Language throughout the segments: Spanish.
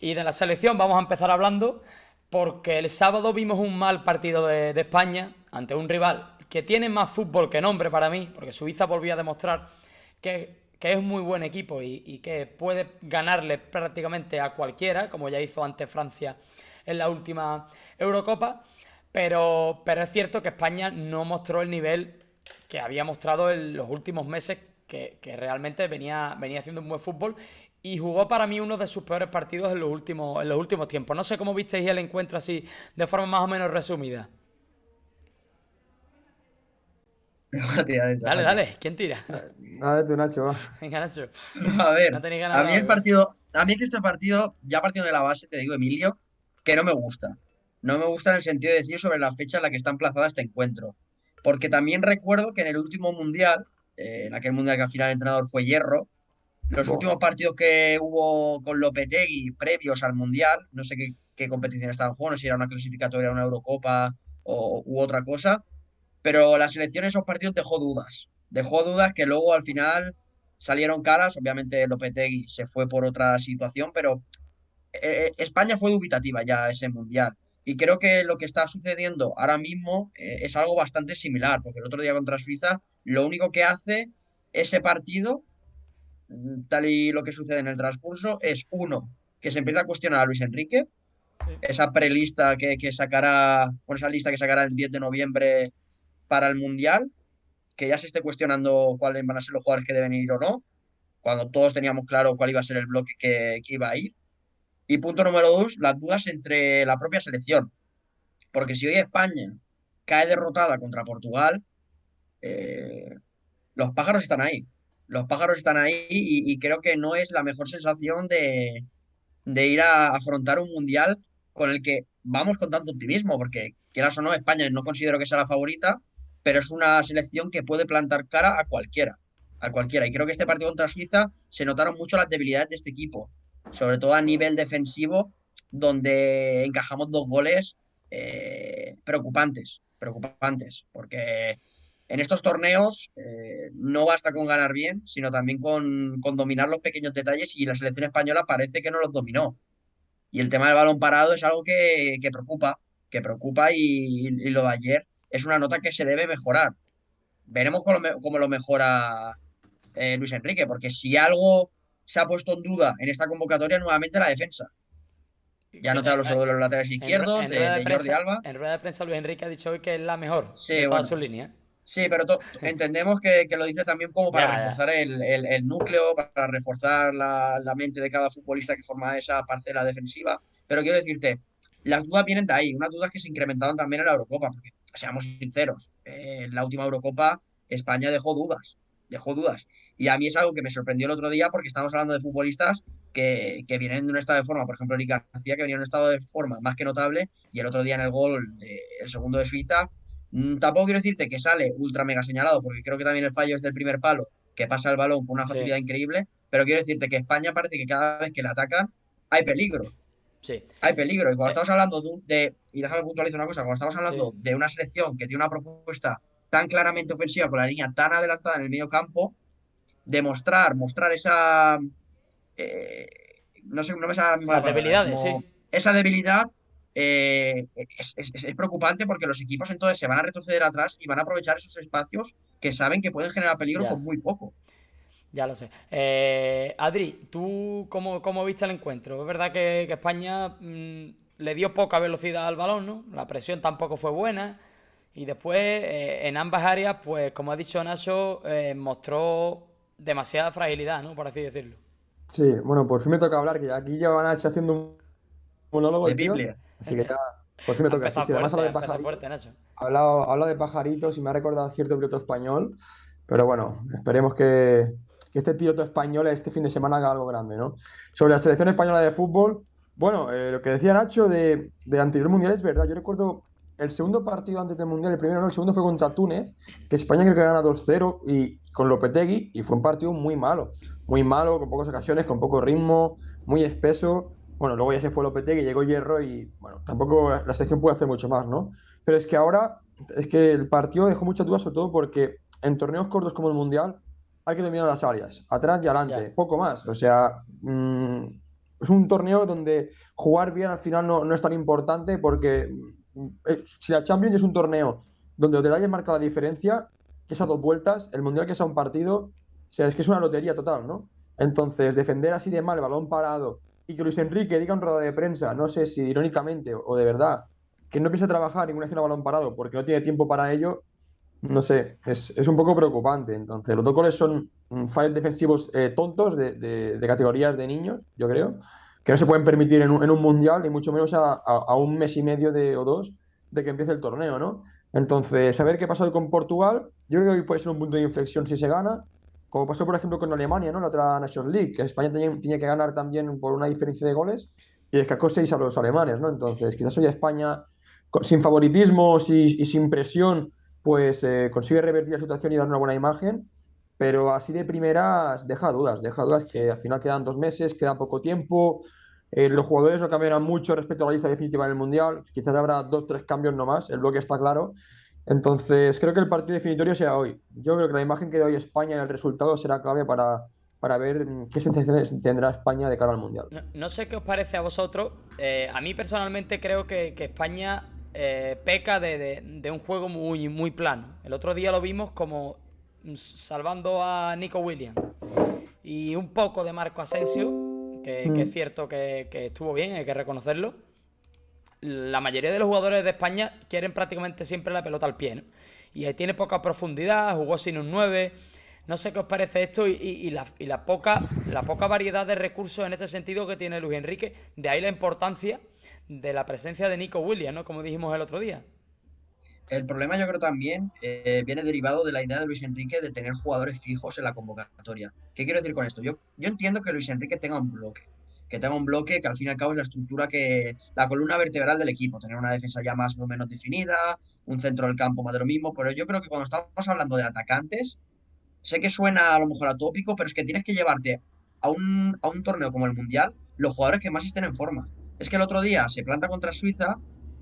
Y de la selección vamos a empezar hablando porque el sábado vimos un mal partido de España ante un rival que tiene más fútbol que nombre para mí, porque Suiza volvió a demostrar que es un muy buen equipo y que puede ganarle prácticamente a cualquiera, como ya hizo ante Francia en la última Eurocopa, pero es cierto que España no mostró el nivel que había mostrado en los últimos meses, que realmente venía haciendo un buen fútbol y jugó para mí uno de sus peores partidos en los últimos tiempos. No sé cómo visteis el encuentro así, de forma más o menos resumida. Dale, Déjate. dale, ¿quién tira? Nada de tu Nacho, va. Venga, Nacho. A ver, ¿No tenéis ganas de a mí hablar el algo? partido, a mí es que este partido, ya partiendo de la base, te digo, Emilio, que no me gusta. No me gusta en el sentido de decir sobre la fecha en la que está emplazada este encuentro. Porque también recuerdo que en el último mundial, en aquel mundial que al final el entrenador fue Hierro, los Buah. últimos partidos que hubo con Lopetegui previos al mundial, no sé qué competición estaba en juego, no sé si era una clasificatoria, una Eurocopa u otra cosa, pero la selección en esos partidos dejó dudas. Dejó dudas que luego al final salieron caras. Obviamente Lopetegui se fue por otra situación, pero España fue dubitativa ya a ese mundial. Y creo que lo que está sucediendo ahora mismo es algo bastante similar, porque el otro día contra Suiza, lo único que hace ese partido, tal y lo que sucede en el transcurso, es uno, que se empieza a cuestionar a Luis Enrique, Sí. esa prelista que sacará, o esa lista que sacará el 10 de noviembre para el Mundial, que ya se esté cuestionando cuáles van a ser los jugadores que deben ir o no, cuando todos teníamos claro cuál iba a ser el bloque que iba a ir. Y punto número dos, las dudas entre la propia selección. Porque si hoy España cae derrotada contra Portugal, eh, los pájaros están ahí. Los pájaros están ahí y creo que no es la mejor sensación de ir a afrontar un mundial con el que vamos con tanto optimismo, porque quieras o no, España no considero que sea la favorita, pero es una selección que puede plantar cara a cualquiera, a cualquiera. Y creo que este partido contra Suiza se notaron mucho las debilidades de este equipo, sobre todo a nivel defensivo, donde encajamos dos goles preocupantes, porque en estos torneos no basta con ganar bien, sino también con dominar los pequeños detalles y la selección española parece que no los dominó. Y el tema del balón parado es algo que preocupa y lo de ayer es una nota que se debe mejorar. Veremos cómo lo mejora Luis Enrique, porque si algo se ha puesto en duda en esta convocatoria, nuevamente la defensa. Ya no te hablo solo de los laterales izquierdos, de Jordi Alba. En rueda de prensa Luis Enrique ha dicho hoy que es la mejor de Sí, todas bueno, sus líneas. sí, pero entendemos que lo dice también como para Ya, ya. reforzar el núcleo, para reforzar la mente de cada futbolista que forma esa parcela defensiva. Pero quiero decirte, las dudas vienen de ahí, unas dudas que se incrementaron también en la Eurocopa, porque seamos sinceros, en la última Eurocopa España dejó dudas. Y a mí es algo que me sorprendió el otro día porque estamos hablando de futbolistas que vienen de un estado de forma, por ejemplo, Eric García, que venía en un estado de forma más que notable, y el otro día en el gol, el segundo de Suiza. Tampoco quiero decirte que sale ultra mega señalado, porque creo que también el fallo es del primer palo, que pasa el balón con una Sí, facilidad increíble, pero quiero decirte que España parece que cada vez que le atacan hay peligro, sí. hay peligro. Y cuando Eh, estamos hablando y déjame puntualizar una cosa, cuando estamos sí. hablando de una selección que tiene una propuesta tan claramente ofensiva, con la línea tan adelantada en el medio campo, mostrar esa, eh, no sé, no me sale la misma la Las palabra, debilidades, como sí. esa debilidad es preocupante porque los equipos entonces se van a retroceder atrás y van a aprovechar esos espacios que saben que pueden generar peligro Ya, con muy poco. ya lo sé. Adri, ¿tú cómo viste el encuentro? Es verdad que España le dio poca velocidad al balón, ¿no? La presión tampoco fue buena. Y después, en ambas áreas, pues como ha dicho Nacho, mostró demasiada fragilidad, ¿no? Por así decirlo. Sí, bueno, por fin me toca hablar, que aquí lleva Nacho haciendo un monólogo De el tío. Biblia. Así que ya, por fin me toca. Sí, sí, además habla Ha de empezado pajaritos. fuerte, Nacho. Habla de pajaritos y me ha recordado a cierto piloto español. Pero bueno, esperemos que este piloto español este fin de semana haga algo grande, ¿no? Sobre la selección española de fútbol, bueno, lo que decía Nacho de anterior mundial es verdad. Yo recuerdo el segundo partido antes del mundial, el primero no, el segundo fue contra Túnez, que España creo que gana 2-0 y con Lopetegui, y fue un partido muy malo, con pocas ocasiones, con poco ritmo, muy espeso. Bueno, luego ya se fue Lopetegui, llegó Hierro y bueno, tampoco la selección puede hacer mucho más, ¿no? Pero es que ahora, es que el partido dejó muchas dudas, sobre todo porque en torneos cortos como el Mundial hay que dominar las áreas, atrás y Ya. adelante, poco más. O sea, es un torneo donde jugar bien al final no es tan importante porque si la Champions es un torneo donde los detalles marcan la diferencia, que es a 2 vueltas, el Mundial que es a un partido, o sea, es que es una lotería total, ¿no? Entonces, defender así de mal el balón parado y que Luis Enrique diga en rueda de prensa, no sé si irónicamente o de verdad, que no piensa trabajar ninguna acción a balón parado porque no tiene tiempo para ello, no sé, es un poco preocupante. Entonces, los 2 goles son fallos defensivos tontos de categorías de niños, yo creo, que no se pueden permitir en un mundial, ni mucho menos a un mes y medio o 2 de que empiece el torneo, ¿no? Entonces, a ver qué pasa hoy con Portugal. Yo creo que hoy puede ser un punto de inflexión si se gana, como pasó, por ejemplo, con Alemania, ¿no? La otra Nations League, que España tenía que ganar también por una diferencia de goles y descacó 6 a los alemanes, ¿no? Entonces, quizás hoy España, sin favoritismos y sin presión, pues consigue revertir la situación y dar una buena imagen, pero así de primeras deja dudas que Sí. al final quedan 2 meses, queda poco tiempo, los jugadores no cambiarán mucho respecto a la lista definitiva del Mundial, quizás habrá 2 3 cambios no más, el bloque está claro, entonces creo que el partido definitorio será hoy. Yo creo que la imagen que dé hoy España y el resultado será clave para ver qué sensaciones tendrá España de cara al Mundial. No sé qué os parece a vosotros. A mí personalmente creo que España peca de un juego muy plano. El otro día lo vimos como salvando a Nico Williams y un poco de Marco Asensio, que es cierto que estuvo bien, hay que reconocerlo. La mayoría de los jugadores de España quieren prácticamente siempre la pelota al pie, ¿no? Y ahí tiene poca profundidad, jugó sin un 9. No sé qué os parece esto y la poca variedad de recursos en este sentido que tiene Luis Enrique. De ahí la importancia de la presencia de Nico Williams, ¿no? Como dijimos el otro día. El problema yo creo también viene derivado de la idea de Luis Enrique de tener jugadores fijos en la convocatoria. ¿Qué quiero decir con esto? Yo entiendo que Luis Enrique tenga un bloque, que tenga un bloque que al fin y al cabo es la estructura la columna vertebral del equipo, tener una defensa ya más o menos definida, un centro del campo más de lo mismo, pero yo creo que cuando estamos hablando de atacantes, sé que suena a lo mejor atópico, pero es que tienes que llevarte a un torneo como el Mundial los jugadores que más estén en forma. Es que el otro día se planta contra Suiza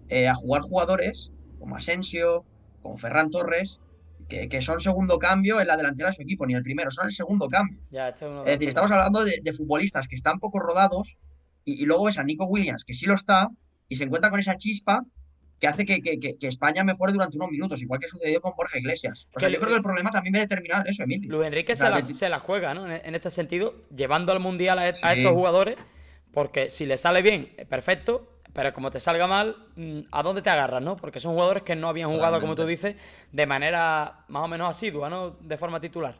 a jugar jugadores como Asensio, como Ferran Torres, que son segundo cambio en la delantera de su equipo, ni el primero, son el segundo cambio. Ya, este es uno de Es los decir, estamos problemas. hablando de futbolistas que están poco rodados y luego ves a Nico Williams, que sí lo está, y se encuentra con esa chispa que hace que España mejore durante unos minutos, igual que sucedió con Borja Iglesias. O Que sea, yo creo que el problema también viene terminado en eso, Emilio. Luis Enrique O sea, se la juega, ¿no? En este sentido, llevando al Mundial a estos sí, jugadores, porque si le sale bien, perfecto, pero como te salga mal, ¿a dónde te agarras, no? Porque son jugadores que no habían jugado, como tú totalmente. dices, de manera más o menos asidua, ¿no? De forma titular.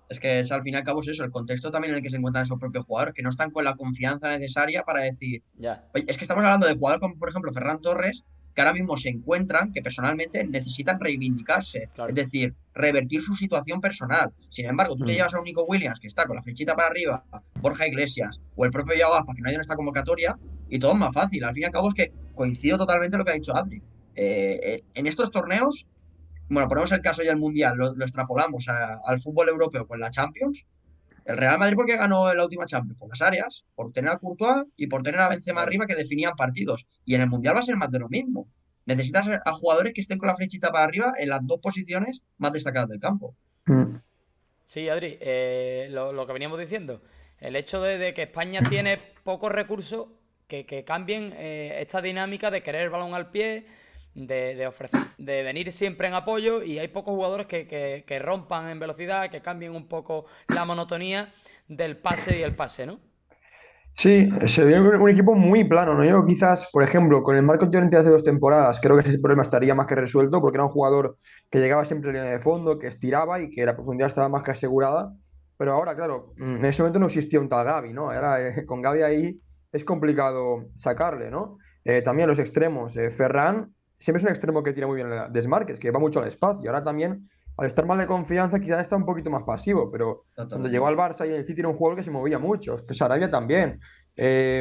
Es que al fin y al cabo es eso, el contexto también en el que se encuentran esos propios jugadores, que no están con la confianza necesaria para decir, Ya, oye, es que estamos hablando de jugadores como, por ejemplo, Ferran Torres, que ahora mismo se encuentran, que personalmente necesitan reivindicarse, es claro. decir, revertir su situación personal. Sin embargo, tú te Mm. llevas a un Nico Williams que está con la flechita para arriba, Borja Iglesias o el propio Iago Aspas, que no hay en esta convocatoria, y todo es más fácil. Al fin y al cabo es que coincido totalmente en lo que ha dicho Adri. En estos torneos, bueno, ponemos el caso ya del Mundial, lo extrapolamos al fútbol europeo con la Champions. El Real Madrid, ¿por qué ganó la última Champions? Por las áreas, por tener a Courtois y por tener a Benzema Claro. arriba que definían partidos. Y en el Mundial va a ser más de lo mismo. Necesitas a jugadores que estén con la flechita para arriba en las dos posiciones más destacadas del campo. Mm. Sí, Adri, lo que veníamos diciendo, el hecho de que España tiene pocos recursos que cambien esta dinámica de querer el balón al pie, de venir siempre en apoyo, y hay pocos jugadores que rompan en velocidad, que cambien un poco la monotonía del pase y el pase, ¿no? Sí, se ve un equipo muy plano, ¿no? Yo quizás, por ejemplo, con el Marco Llorente de hace 2 temporadas, creo que ese problema estaría más que resuelto porque era un jugador que llegaba siempre en línea de fondo, que estiraba y que la profundidad estaba más que asegurada. Pero ahora, claro, en ese momento no existía un tal Gavi, ¿no? Ahora con Gavi ahí es complicado sacarle, ¿no? También los extremos. Ferran siempre es un extremo que tira muy bien el desmarques, que va mucho al espacio. Ahora también, al estar mal de confianza, quizás está un poquito más pasivo, pero cuando llegó al Totalmente. Barça y en el City era un jugador que se movía mucho. Sarabia también.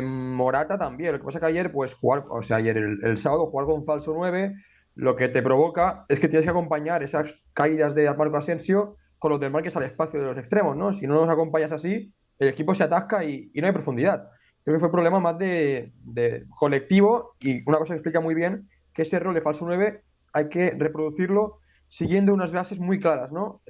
Morata también. Lo que pasa que ayer, pues jugar, o sea, ayer el sábado jugar con falso 9 lo que te provoca es que tienes que acompañar esas caídas de Marco Asensio con los desmarques al espacio de los extremos, ¿no? Si no los acompañas así, el equipo se atasca y no hay profundidad. Creo que fue un problema más de colectivo y una cosa que explica muy bien que ese rol de falso 9 hay que reproducirlo siguiendo unas bases muy claras, ¿no?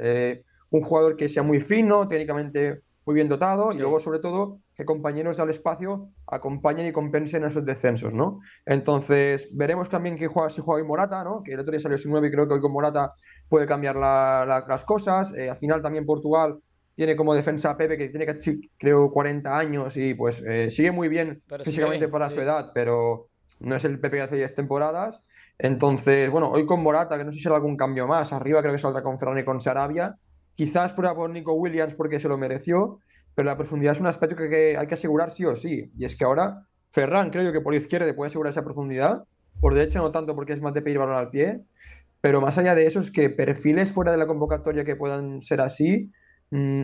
Un jugador que sea muy fino, técnicamente muy bien dotado y Sí. luego, sobre todo, que compañeros del espacio acompañen y compensen esos descensos, ¿no? Entonces, veremos también si juega hoy Morata, ¿no? Que el otro día salió sin 9 y creo que hoy con Morata puede cambiar las cosas. Al final también Portugal tiene como defensa a Pepe, que tiene casi, creo, 40 años y pues sigue muy bien Pero sigue físicamente bien, para su sí. edad, pero no es el Pepe de hace 10 temporadas. Entonces, bueno, hoy con Morata, que no sé si será algún cambio más, arriba creo que saldrá con Ferran y con Sarabia. Quizás prueba por Nico Williams porque se lo mereció, pero la profundidad es un aspecto que hay que asegurar sí o sí. Y es que ahora Ferran creo yo que por izquierda te puede asegurar esa profundidad, por derecha no tanto porque es más de pedir balón al pie, pero más allá de eso es que perfiles fuera de la convocatoria que puedan ser así,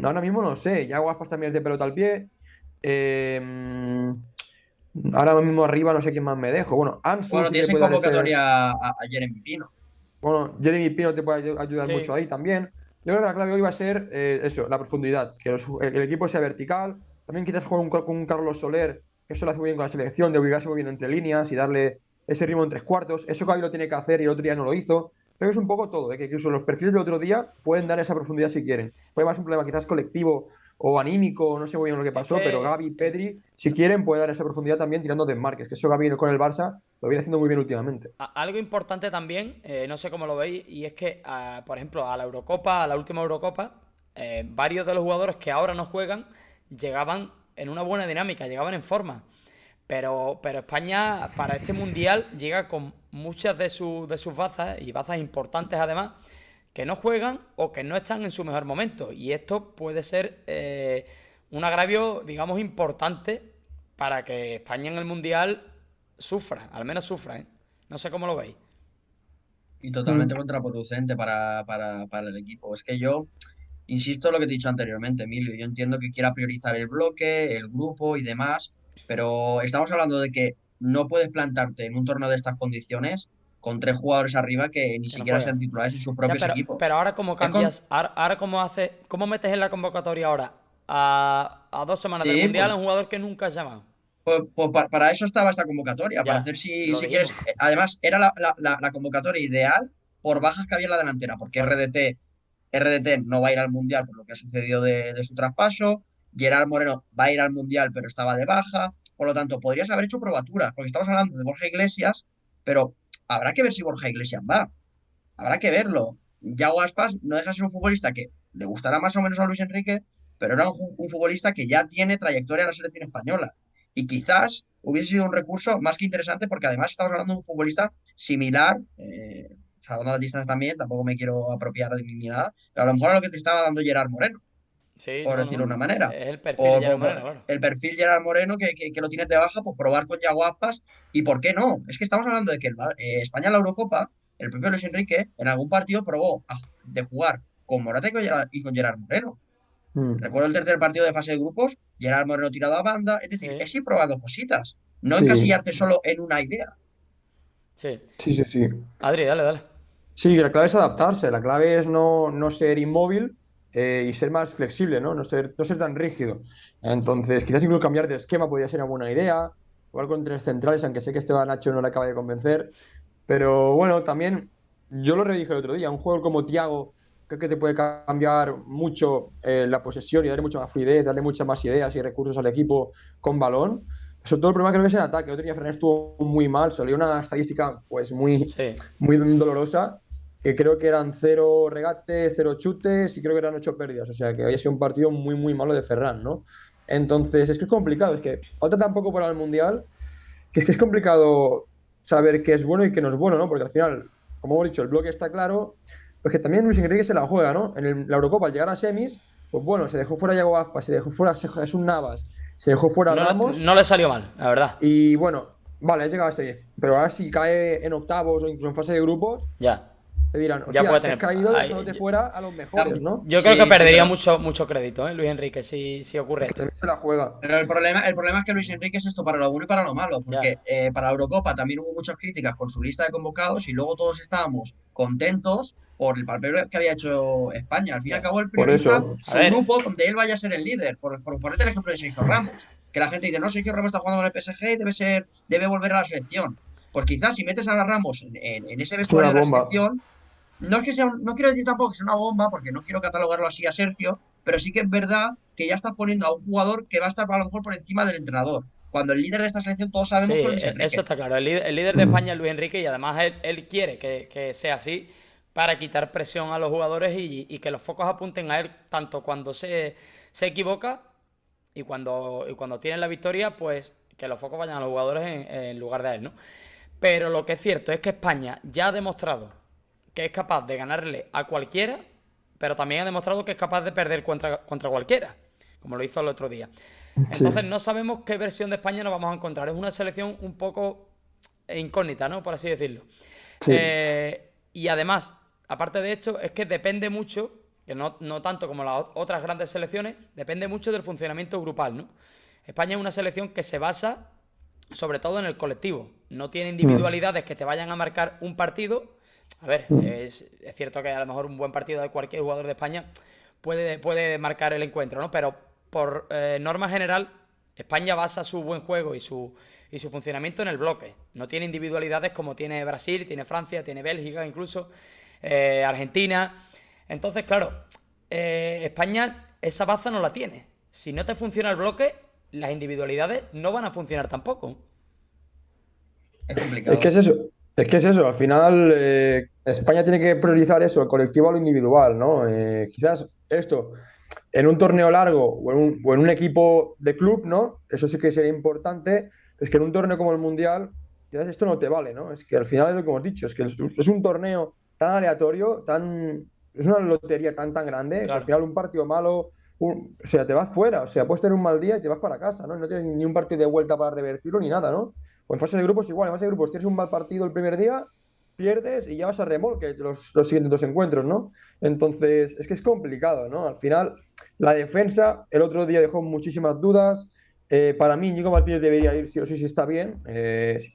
ahora mismo no sé. Ya Guaspas también es de pelota al pie. eh, Ahora mismo arriba no sé quién más me dejo. Bueno, Ansu Bueno, sí te tienes en puede dar ese. convocatoria a Jeremy Pino. Bueno, Jeremy Pino te puede ayudar mucho Sí, ahí también. Yo creo que la clave hoy va a ser eso, la profundidad, que el equipo sea vertical. También quizás jugar con un Carlos Soler, que eso lo hace muy bien con la selección, de ubicarse muy bien entre líneas y darle ese ritmo en tres cuartos. Eso que hoy lo tiene que hacer y el otro día no lo hizo. Creo que es un poco todo, que incluso los perfiles del otro día pueden dar esa profundidad si quieren. Fue más un problema quizás colectivo o anímico, no sé muy bien lo que es pasó, pero que Gavi, Pedri, si quieren, puede dar esa profundidad también tirando desmarques, que eso Gavi con el Barça lo viene haciendo muy bien últimamente. algo importante también, no sé cómo lo veis, y es que, por ejemplo, a la Eurocopa, a la última Eurocopa, varios de los jugadores que ahora no juegan llegaban en una buena dinámica, llegaban en forma. Pero España para este mundial llega con muchas de sus bazas, y bazas importantes además, que no juegan o que no están en su mejor momento. Y esto puede ser un agravio, digamos, importante para que España en el mundial sufra, al menos sufra, ¿eh? No sé cómo lo veis. Y Mm. totalmente contraproducente para el equipo. Es que yo insisto en lo que te he dicho anteriormente, Emilio. Yo entiendo que quiera priorizar el bloque, el grupo y demás, pero estamos hablando de que no puedes plantarte en un torneo de estas condiciones con tres jugadores arriba que ni Que no siquiera sean juegan. titulares en sus Ya, propios equipos. pero ahora cómo Es con... cambias, ahora cómo haces, cómo metes en la convocatoria ahora a 2 semanas del Sí, mundial a un jugador que nunca has llamado. pues para eso estaba esta convocatoria, para Ya, hacer lo si quieres. dijimos. Además, era la convocatoria ideal por bajas que había en la delantera, porque Claro. RDT no va a ir al Mundial por lo que ha sucedido de su traspaso. Gerard Moreno va a ir al Mundial, pero estaba de baja. Por lo tanto, podrías haber hecho probaturas, porque estamos hablando de Borja Iglesias, pero habrá que ver si Borja Iglesias va. Habrá que verlo. Yago Aspas no deja de ser un futbolista que le gustará más o menos a Luis Enrique, pero era un futbolista que ya tiene trayectoria en la selección española. Y quizás hubiese sido un recurso más que interesante, porque además estamos hablando de un futbolista similar, salvando las distancias también, tampoco me quiero apropiar de ni nada, pero a lo mejor a lo que te estaba dando Gerard Moreno, Sí, por no, decirlo de una no. manera. Es el perfil de O, Gerard Moreno, claro. el perfil Gerard Moreno que lo tienes de baja, pues probar con Yago Aspas. ¿Y por qué no? Es que estamos hablando de que España en la Eurocopa, el propio Luis Enrique, en algún partido probó de jugar con Morata y con Gerard Moreno. Mm. Recuerdo el tercer partido de fase de grupos, Gerard Moreno tirado a banda. Es decir, Sí, es ir probando cositas, no Sí, encasillarte solo en una idea. sí. sí, sí, sí. Adri, dale, dale. Sí, la clave es adaptarse, la clave es no ser inmóvil y ser más flexible, ¿no? No ser tan rígido. Entonces, quizás incluso cambiar de esquema podría ser una buena idea, jugar con tres centrales, aunque sé que Esteban Nacho no le acaba de convencer. Pero bueno, también yo lo redije el otro día, un jugador como Thiago creo que te puede cambiar mucho la posesión y darle mucha más fluidez, darle muchas más ideas y recursos al equipo con balón. Sobre todo el problema creo que es en ataque. El otro día Fernández estuvo muy mal, salió una estadística pues Sí, muy dolorosa, que creo que eran cero regates, cero chutes y creo que eran 8 pérdidas. O sea que había sido un partido muy, muy malo de Ferran, ¿no? Entonces es que es complicado, es que falta tan poco para el Mundial, que es complicado saber qué es bueno y qué no es bueno, ¿no? Porque al final, como hemos dicho, el bloque está claro, pues que también Luis Enrique se la juega, ¿no? La Eurocopa, al llegar a semis, pues bueno, se dejó fuera Yago Aspas, se dejó fuera Jesús Navas, se dejó fuera no, Ramos no le salió mal, la verdad. y bueno, vale, ha llegado a semis, pero ahora si cae en octavos o incluso en fase de grupos, Ya, te dirán, ya hostia, puede te has tener. caído dejándote fuera a los mejores, ¿no? Yo creo que Sí, sí, perdería pero mucho crédito, Luis Enrique, si ocurre Es que esto. también se la juega. Pero el problema es que Luis Enrique es esto para lo bueno y para lo malo, Ya. porque para la Eurocopa también hubo muchas críticas con su lista de convocados y luego todos estábamos contentos por el papel que había hecho España. Al fin y al Ya. cabo, él Por prioriza eso, A su ver, grupo donde él vaya a ser el líder. Por ponerte el ejemplo de Sergio Ramos, que la gente dice, no, Sergio Ramos está jugando con el PSG y debe volver a la selección. Pues quizás si metes a Ramos en ese es una vestuario de la bomba. selección, no es que sea no quiero decir tampoco que sea una bomba, porque no quiero catalogarlo así a Sergio, pero sí que es verdad que ya estás poniendo a un jugador que va a estar a lo mejor por encima del entrenador. Cuando el líder de esta selección todos Sí, sabemos que es Luis eso Enrique. está claro. El líder de España es Luis Enrique y además él quiere que sea así para quitar presión a los jugadores y que los focos apunten a él tanto cuando se equivoca y cuando tienen la victoria, pues que los focos vayan a los jugadores en lugar de a él, ¿no? Pero lo que es cierto es que España ya ha demostrado que es capaz de ganarle a cualquiera, pero también ha demostrado que es capaz de perder contra cualquiera, como lo hizo el otro día. Entonces Sí, no sabemos qué versión de España nos vamos a encontrar. Es una selección un poco incógnita, ¿no? Por así decirlo. sí, Y además, aparte de esto, es que depende mucho, que no tanto como las otras grandes selecciones, depende mucho del funcionamiento grupal, ¿no? España es una selección que se basa sobre todo en el colectivo. No tiene mm, individualidades que te vayan a marcar un partido. A ver, mm, es cierto que a lo mejor un buen partido de cualquier jugador de España puede marcar el encuentro, ¿no? Pero por norma general, España basa su buen juego y su funcionamiento en el bloque. No tiene individualidades como tiene Brasil, tiene Francia, tiene Bélgica, incluso Argentina. Entonces, claro, España esa baza no la tiene. Si no te funciona el bloque, las individualidades no van a funcionar tampoco. Es Es que complicado. es eso, es que es eso. Al final, España tiene que priorizar eso, el colectivo a lo individual, ¿no? Quizás esto, en un torneo largo o en un equipo de club, ¿no? Eso sí que sería importante. Es que en un torneo como el Mundial, quizás esto no te vale, ¿no? Es que al final es lo que hemos dicho, es que es un torneo tan aleatorio, es una lotería tan grande, que al Claro. final un partido malo, o sea, te vas fuera, o sea, puedes tener un mal día y te vas para casa, ¿no? No tienes ni un partido de vuelta para revertirlo ni nada, ¿no? O en fase de grupos igual, en fase de grupos tienes un mal partido el primer día, pierdes y ya vas a remolque los siguientes dos encuentros, ¿no? Entonces, es que es complicado, ¿no? Al final, la defensa el otro día dejó muchísimas dudas. Para mí, Nico Martínez debería ir sí o sí si está bien,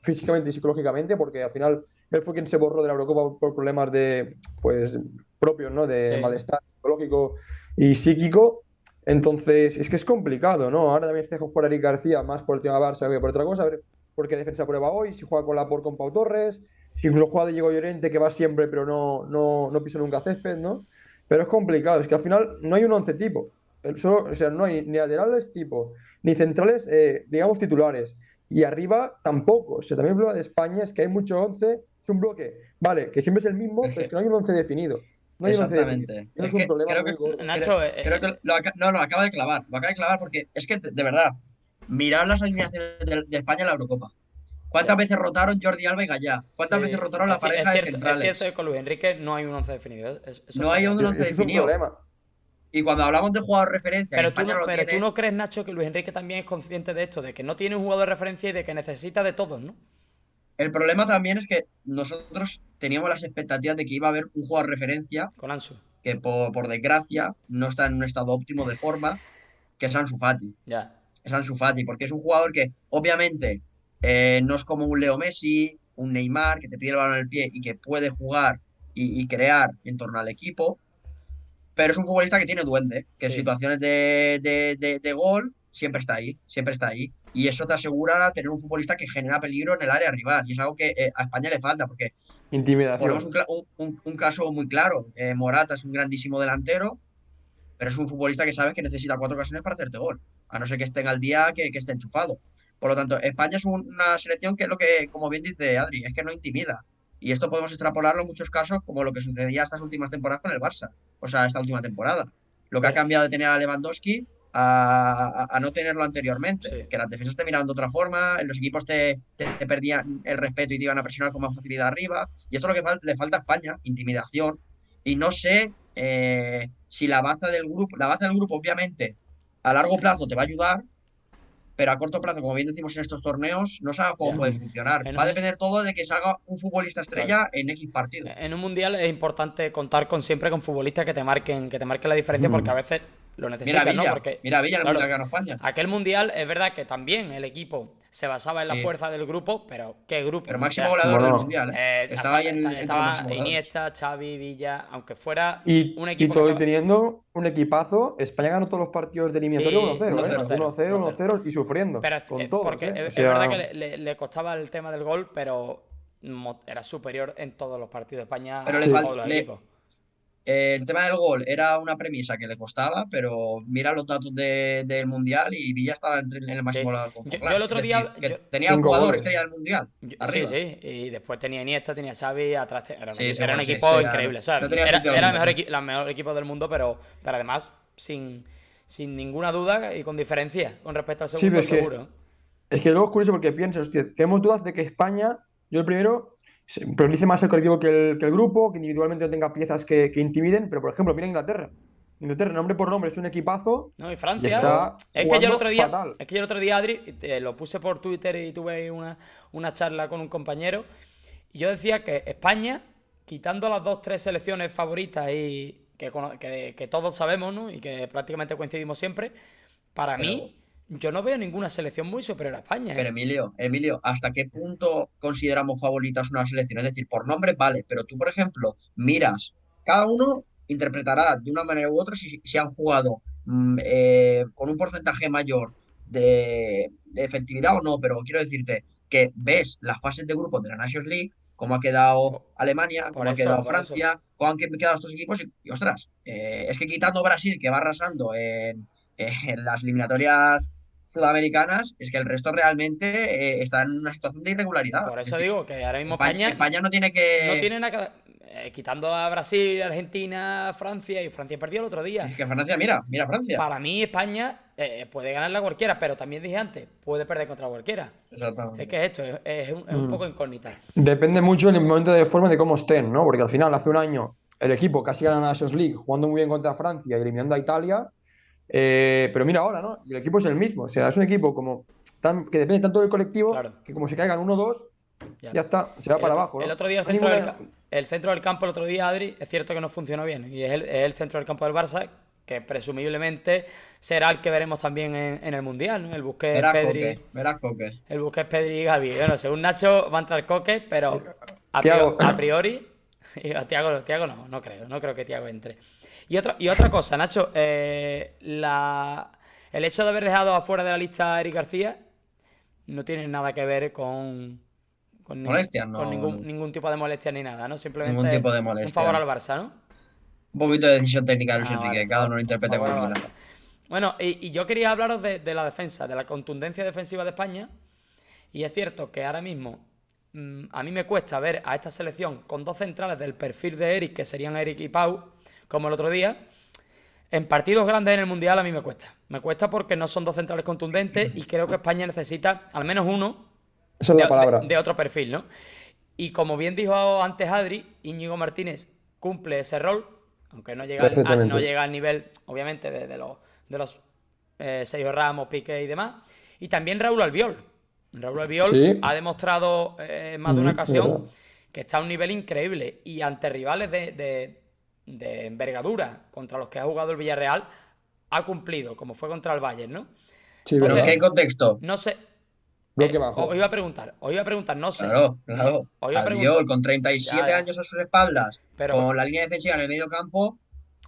físicamente y psicológicamente, porque al final él fue quien se borró de la Eurocopa por problemas pues, propios, ¿no? De Sí. malestar psicológico y psíquico. Entonces, es que es complicado, ¿no? Ahora también está dejado fuera Eric García, más por el tema Barça que por otra cosa. A ver por qué defensa prueba hoy, si juega con Laporte con Pau Torres, si incluso juega de Diego Llorente, que va siempre, pero no pisa nunca césped, ¿no? Pero es complicado, es que al final no hay un once tipo. O sea, no hay ni laterales tipo, ni centrales, digamos, titulares. Y arriba tampoco. O sea, también el problema de España es que hay mucho once, es un bloque, vale, que siempre es el mismo, Es pero es que, que no hay un once definido. No hay un once definido. exactamente. Eso es Es un que problema creo muy que gordo. Nacho, creo que no, lo acaba de clavar. Lo acaba de clavar porque es que, de verdad, mirad las alineaciones de España en la Eurocopa. ¿Cuántas ya. veces rotaron Jordi Alba y Gallá? ¿Cuántas veces Sí. rotaron la Es pareja de cierto, es cierto centrales? que con Luis Enrique no hay un once definido. Eso No está hay un claro. once Eso es un definido. problema. Y cuando hablamos de jugador referencia, que España no lo Pero tú tiene, no crees, Nacho, que Luis Enrique también es consciente de esto, de que no tiene un jugador de referencia y de que necesita de todos, ¿no? el problema también es que nosotros teníamos las expectativas de que iba a haber un jugador referencia Con Ansu. que por desgracia no está en un estado óptimo de forma, que es Ansu Fati. Ya. Es Ansu Fati, porque es un jugador que obviamente no es como un Leo Messi, un Neymar, que te pide el balón en el pie y que puede jugar y crear en torno al equipo, pero es un futbolista que tiene duende, que en Sí. situaciones de gol siempre está ahí, siempre está ahí. Y eso te asegura tener un futbolista que genera peligro en el área rival. Y es algo que a España le falta, porque ponemos Intimidación. un caso muy claro. Morata es un grandísimo delantero, pero es un futbolista que sabes que necesita cuatro ocasiones para hacerte gol, a no ser que esté al día, que esté enchufado. Por lo tanto, España es una selección que es lo que, como bien dice Adri, es que no intimida. Y esto podemos extrapolarlo en muchos casos como lo que sucedía estas últimas temporadas con el Barça, o sea, esta última temporada. Lo que ha Pero, cambiado de tener a Lewandowski a no tenerlo anteriormente, sí. que las defensas te miraban de otra forma, los equipos te perdían el respeto y te iban a presionar con más facilidad arriba. Y esto es lo que le falta a España, intimidación. Y no sé si la baza del grupo obviamente a largo plazo te va a ayudar, pero a corto plazo, como bien decimos en estos torneos, no sabe cómo Ya. puede Mm. funcionar. En Va a un, depender todo de que salga un futbolista claro. estrella en X partido. En un mundial es importante contar siempre con futbolistas que te marquen la diferencia porque a Mm. veces lo necesitas, ¿no? Porque, Mira Villa en el claro, Mundial que ganó España. aquel mundial es verdad que también el equipo se basaba en la Sí, fuerza del grupo, pero ¿qué grupo? pero O máximo sea, goleador del Bueno, Mundial, ¿eh? Estaba ahí entre los estaba máximos goleadores. Iniesta, Xavi, Villa, aunque fuera un y equipo que todo se... y teniendo un equipazo, España ganó todos los partidos de eliminatoria Sí, 1-0, ¿eh? 1-0. 1-0, 1-0. 1-0 y sufriendo, Pero con todos, porque ¿eh? O es verdad que sea, le costaba el tema del gol, pero era superior en todos los partidos de España Pero a todos los sí. equipos. El tema del gol era una premisa que le costaba, pero mira los datos del Mundial y Villa estaba en el Sí. máximo goleador con Yo el Forlán. Es otro decir, día, que tenía el 5 goles. jugador estrella del Mundial sí, arriba. sí, y después tenía Iniesta, tenía Xavi, atrás Sí, sí, era un bueno, sí, equipo eso ya increíble, o sea, no tenía era, sentido era alguno. la mejor equipo del mundo, pero además sin ninguna duda y con diferencia con respecto al Sí, segundo, pero seguro. es que luego es curioso porque piensas, hostia, tenemos dudas de que España, yo el primero, priorice más el colectivo que el grupo, que individualmente no tenga piezas que intimiden, pero por ejemplo, mira Inglaterra. Inglaterra, nombre por nombre, es un equipazo ¿No? Y y Francia, está jugando fatal. es que yo el otro día, Adri, lo puse por Twitter y tuve ahí una charla con un compañero, y yo decía que España, quitando las dos, tres selecciones favoritas y que todos sabemos, ¿no? Y que prácticamente coincidimos siempre, para Pero, mí, yo no veo ninguna selección muy superior a España, pero ¿eh? Emilio, ¿hasta qué punto consideramos favoritas una selección? Es decir, por nombre vale, pero tú, por ejemplo, miras, cada uno interpretará de una manera u otra si han jugado con un porcentaje mayor de efectividad o no, pero quiero decirte que ves las fases de grupos de la Nations League, cómo ha quedado Por, Alemania, por cómo ha eso, quedado por eso. Francia, cómo han quedado estos equipos y ostras, es que quitando Brasil, que va arrasando en las eliminatorias sudamericanas, es que el resto realmente está en una situación de irregularidad. Por Es eso decir, digo que ahora mismo España, España España no tiene no que. tiene nada que... quitando a Brasil, Argentina, Francia, y Francia perdió el otro día. Es que Francia, mira Francia. Para mí España puede ganarla cualquiera, pero también dije antes, puede perder contra cualquiera. Es Exactamente. que esto es un Mm. poco incógnita. Depende mucho del momento de forma de cómo estén, ¿no? Porque al final, hace un año, el equipo casi gana la Nations League, jugando muy bien contra Francia y eliminando a Italia. Pero mira ahora, ¿no? Y el equipo es el mismo. O sea, es un equipo que depende tanto del colectivo Claro, que como se caigan uno o dos, ya. ya está, se va El para otro, abajo, el ¿no? otro día No hay ninguna. el centro del campo, el otro día, Adri, es cierto que no funcionó bien. Y es el centro del campo del Barça, que presumiblemente será el que veremos también en el Mundial, ¿no? Verás Coque. El Busquets, Pedri y Gavi. Bueno, según Nacho va a entrar Coque, pero Thiago. a priori a Thiago no creo que Thiago entre. Y otra cosa, Nacho, el hecho de haber dejado afuera de la lista a Eric García no tiene nada que ver Molestias, con no. ningún tipo de molestia ni nada, ¿no? Ningún Simplemente tipo de un favor molestia. al Barça, ¿no? Un poquito de decisión técnica de Luis Ah, vale, Enrique, cada uno lo interprete favor como al quiera. Barça. Bueno, y yo quería hablaros de la defensa, de la contundencia defensiva de España. Y es cierto que ahora mismo a mí me cuesta ver a esta selección con dos centrales del perfil de Eric, que serían Eric y Pau, como el otro día. En partidos grandes en el Mundial a mí me cuesta. Me cuesta porque no son dos centrales contundentes y creo que España necesita al menos uno Esa es la palabra. de otro perfil, ¿no? Y como bien dijo antes Adri, Íñigo Martínez cumple ese rol, aunque no llega Perfectamente. no llega al nivel, obviamente, de los Sergio Ramos, Piqué y demás. Y también Raúl Albiol. Raúl Albiol Sí. ha demostrado más de una Es verdad. ocasión que está a un nivel increíble y ante rivales de envergadura contra los que ha jugado el Villarreal ha cumplido, como fue contra el Bayern, ¿no? Sí, Pero Entonces, ¿qué hay verdad. contexto? no sé, Bloque bajo. os iba a preguntar, no sé. Claro. Os iba a Albiol, preguntar, con ya, 37 ya. años a sus espaldas, Pero, con la línea defensiva en el medio campo,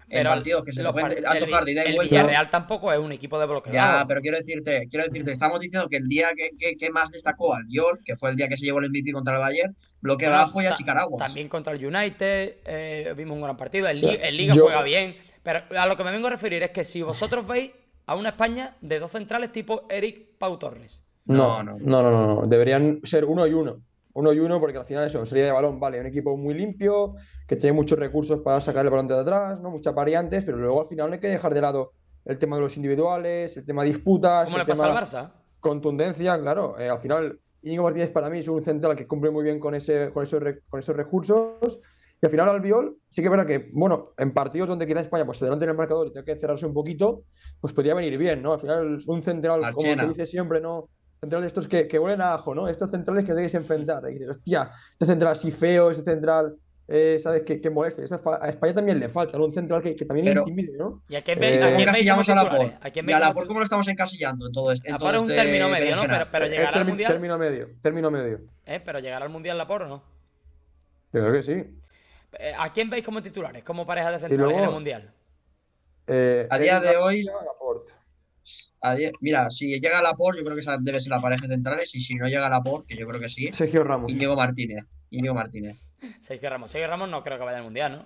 en pero partidos que se te pueden antojar de ida y el vuelta. Villarreal tampoco es un equipo de bloque Ya, bajo. pero quiero decirte, estamos diciendo que el día que más destacó Albiol, que fue el día que se llevó el MVP contra el Bayern, bloque Bueno, bajo y achicar aguas. también contra el United vimos un gran partido. O sea, En Liga yo- juega bien. Pero a lo que me vengo a referir es que si vosotros veis a una España de dos centrales tipo Eric Pau Torres. No, No. no, no, no, no. Deberían ser uno y uno. Uno y uno, porque al final eso, sería de balón, vale, un equipo muy limpio, que tiene muchos recursos para sacar el balón de atrás, ¿no? Muchas variantes, pero luego al final no hay que dejar de lado el tema de los individuales, el tema de disputas, ¿Cómo el le pasa al tema Barça? contundencia, claro. Al final, Íñigo Martínez para mí es un central que cumple muy bien con esos recursos. Y al final Albiol, sí que es verdad que, bueno, en partidos donde quizá España pues se adelante en el marcador y tenga que cerrarse un poquito, pues podría venir bien, ¿no? Al final, un central, como se Marchena. dice siempre, ¿no? Central de estos que huelen a ajo, ¿no? Estos centrales que debéis enfrentar. Y dices, hostia, este central así feo, este central, ¿sabes? Que moleste. A España también le falta, ¿no? Un central que también Pero, intimide, ¿no? ¿y a quién ¿Cómo veis como encasillamos a titulares? Laporte? ¿A quién ¿Y veis a como Laporte cómo lo estamos encasillando en todo este Laporte es un término medio, ¿no? berenjenal? Pero llegará al Mundial. Término medio, término medio. Pero llegará al Mundial Laporte o no. Yo creo que sí. ¿A quién veis como titulares, como pareja de Y centrales en el luego, Mundial? A día Eric de hoy, García, Laporte. mira, si llega Laporte, yo creo que esa debe ser la pareja de centrales, y si no llega Laporte, que yo creo que sí, Sergio Ramos. Íñigo Martínez. Sergio Ramos. Sergio Ramos no creo que vaya al Mundial, ¿no?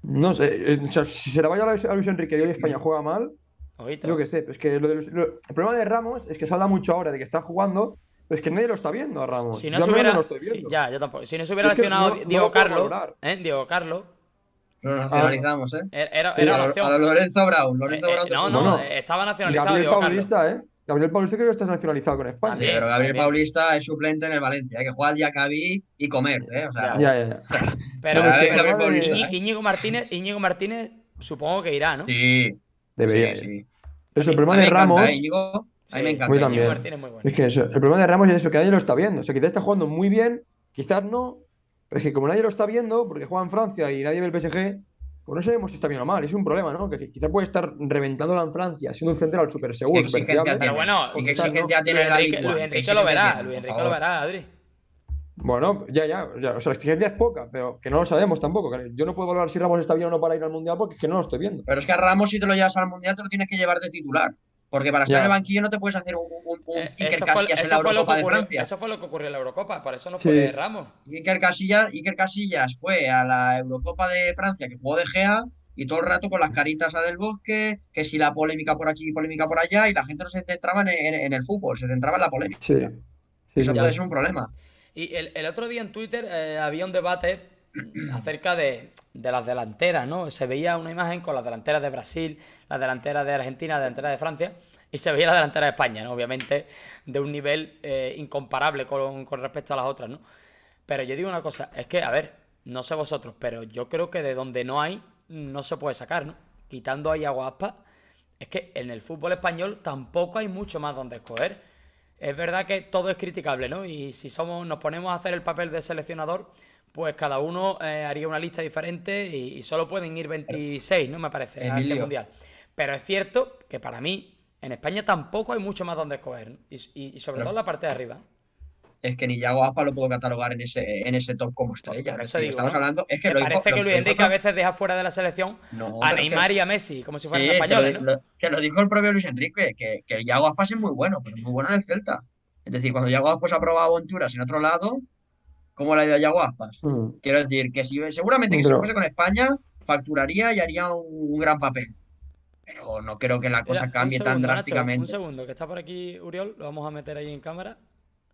No sé, o sea, si se la vaya a Luis Enrique y hoy España juega mal, Ojito. yo qué sé, pero es que el problema de Ramos es que se habla mucho ahora de que está jugando, pero es que nadie lo está viendo a Ramos. Si no Yo se al menos no lo hubiera. estoy Sí, viendo. ya, yo tampoco. Si no se Y hubiera es que lesionado no Diego lo puedo Carlos, valorar. Diego Carlos, Lo Ah, nacionalizamos, ¿eh? era sí. una A opción. lo Lorenzo Brown. Lorenzo Brown de No, fútbol. no, Bueno, estaba nacionalizado Gabriel Diego Carlos. Paulista, ¿eh? Gabriel Paulista creo que está nacionalizado con España. Sí, pero También, Gabriel también. Paulista es suplente en el Valencia, que juega al Diacabí y comer, ¿eh? O sea, Ya. Ya, ya, ya. No, pero es Pero, que el Gabriel problema Paulista, de. ¿eh? Íñigo Martínez, supongo que irá, ¿no? Sí, Debería sí, ir. sí. Eso, el A problema mí de me encanta, ¿eh, Ramos. Íñigo? A mí me Sí, A mí encanta Íñigo Íñigo. también. Martínez es muy bueno. Es que eso, el problema de Ramos es eso, que nadie lo está viendo. O sea, quizás está jugando muy bien, quizás no, pero es que como nadie lo está viendo, porque juega en Francia y nadie ve el PSG, pues no sabemos si está bien o mal. Es un problema, ¿no? Que quizás puede estar reventándola en Francia, siendo un central súper ¿Y qué seguro, súper exigencia fiable, Pero tiene? bueno, o ¿Y qué quizás no. exigencia tiene de la Ligue Luis 1? ¿Qué Enrique lo exigencia verá, tiene, Luis por Enrique lo favor? verá, Adri. Bueno, ya. O sea, la exigencia es poca, pero que no lo sabemos tampoco. Yo no puedo valorar si Ramos está bien o no para ir al Mundial porque es que no lo estoy viendo. Pero es que a Ramos, si te lo llevas al Mundial, te lo tienes que llevar de titular. Porque para estar en el Ya, banquillo no te puedes hacer un Iker Eso fue, Casillas en la eso fue lo que Eurocopa de ocurrió, Francia. eso fue lo que ocurrió en la Eurocopa, por eso no fue sí, Ramos. Iker Casillas fue a la Eurocopa de Francia que jugó de Gea y todo el rato con las caritas a del Bosque, que si la polémica por aquí, polémica por allá, y la gente no se centraba en el fútbol, se centraba en la polémica. sí, Y sí, eso sí, puede Ya. sí. ser un problema. Y el otro día en Twitter había un debate acerca de las delanteras, ¿no? Se veía una imagen con las delanteras de Brasil, las delanteras de Argentina, las delanteras de Francia, y se veía la delantera de España, ¿no? Obviamente de un nivel incomparable con respecto a las otras, ¿no? Pero yo digo una cosa, es que, a ver, no sé vosotros, pero yo creo que de donde no hay, no se puede sacar, ¿no? Quitando ahí a Aspas, es que en el fútbol español tampoco hay mucho más donde escoger. Es verdad que todo es criticable, ¿no? Y si nos ponemos a hacer el papel de seleccionador, pues cada uno haría una lista diferente y solo pueden ir 26, ¿no? Me parece, a este Emilio, mundial. Pero es cierto que para mí, en España tampoco hay mucho más donde escoger, ¿no? Y sobre todo pero en la parte de arriba. es que ni Yago Aspas lo puedo catalogar en ese top como estrella. Por Es eso decir, digo, estamos ¿no? hablando, es que Que parece que Luis lo dijo Enrique a veces deja fuera de la selección no, a pero es que Neymar y a Messi, como si fueran sí, españoles, ¿no? que lo dijo el propio Luis Enrique, que Yago Aspas es muy bueno, pero muy bueno en el Celta. Es decir, cuando Yago Aspas ha probado aventuras en otro lado, ¿cómo le ha ido a Yago Aspas? Mm. Quiero decir que seguramente que si fuese Pero, con España, facturaría y haría un gran papel. Pero no creo que la cosa Mira, un cambie tan segundo, Nacho, un drásticamente. segundo, que está por aquí Uriol, lo vamos a meter ahí en cámara.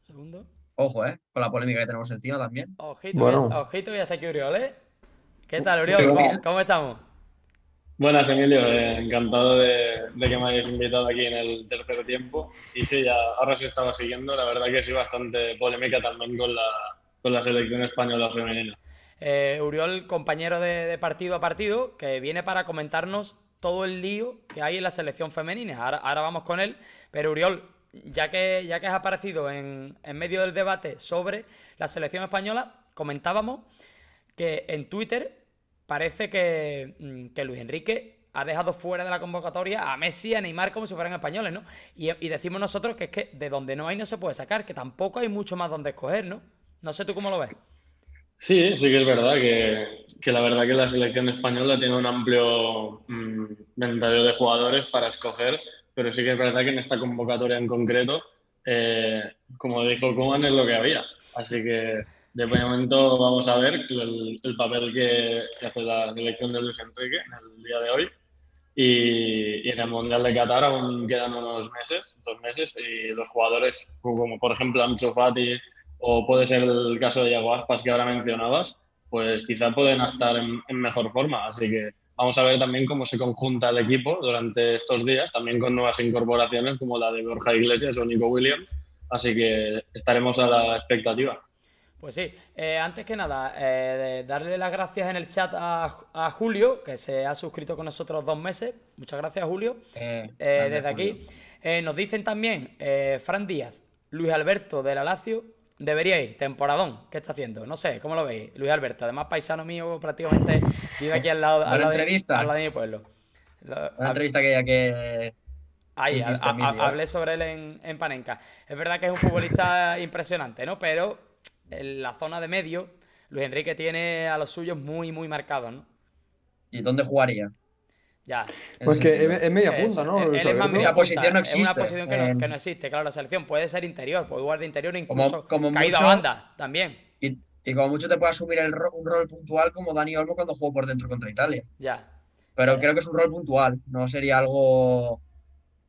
Un segundo. Ojo, con la polémica que tenemos encima también. bueno, Ojito que ya está aquí Uriol, ¿eh? ¿Qué tal, Muy Uriol? buenas. ¿Cómo estamos? Buenas, Emilio. Encantado de que me hayáis invitado aquí en el tercer tiempo. Y sí, ya ahora sí estaba siguiendo. La verdad que sí, bastante polémica también con la selección española femenina. Uriol, compañero de partido a partido, que viene para comentarnos todo el lío que hay en la selección femenina. Ahora vamos con él, pero Uriol, ya que has aparecido en medio del debate sobre la selección española, comentábamos que en Twitter parece que Luis Enrique ha dejado fuera de la convocatoria a Messi y a Neymar como si fueran españoles, ¿no? Y decimos nosotros que es que de donde no hay no se puede sacar, que tampoco hay mucho más donde escoger, ¿no? No sé tú cómo lo ves. Sí, sí que es verdad que la verdad que la selección española tiene un amplio ventario de jugadores para escoger, pero sí que es verdad que en esta convocatoria en concreto, como dijo Koeman, es lo que había. Así que de momento vamos a ver el papel que hace la selección de Luis Enrique en el día de hoy. Y en el Mundial de Qatar aún quedan unos meses, 2 meses, y los jugadores, como por ejemplo Ansu Fati o puede ser el caso de Iago Aspas que ahora mencionabas, pues quizá pueden estar en mejor forma. Así que vamos a ver también cómo se conjunta el equipo durante estos días, también con nuevas incorporaciones como la de Borja Iglesias o Nico Williams. Así que estaremos a la expectativa. Pues sí, antes que nada, darle las gracias en el chat a Julio, que se ha suscrito con nosotros 2 meses. Muchas gracias, Julio. Grande, Desde Julio. aquí. Nos dicen también Fran Díaz, Luis Alberto de la Lazio, debería ir, temporadón, ¿qué está haciendo? No sé, ¿cómo lo veis? Luis Alberto, además paisano mío, prácticamente vive aquí al lado, Buena entrevista. al lado de mi pueblo. Una entrevista que Ahí, hiciste, Emilio. hablé sobre él en Panenka. Es verdad que es un futbolista impresionante, ¿no? Pero en la zona de medio, Luis Enrique tiene a los suyos muy, muy marcados, ¿no? ¿Y dónde jugaría? Ya. En pues ese que sentido. es media Es punta, eso. ¿no? Él Luis es más Alberto? media Esa posición no punta. Es una existe posición que no existe. Claro, la selección puede ser interior, puede jugar de interior e incluso como caído a mucho. banda también. Y Y como mucho te puede asumir un rol puntual como Dani Olmo cuando jugó por dentro contra Italia. Ya. Pero creo que es un rol puntual, no sería algo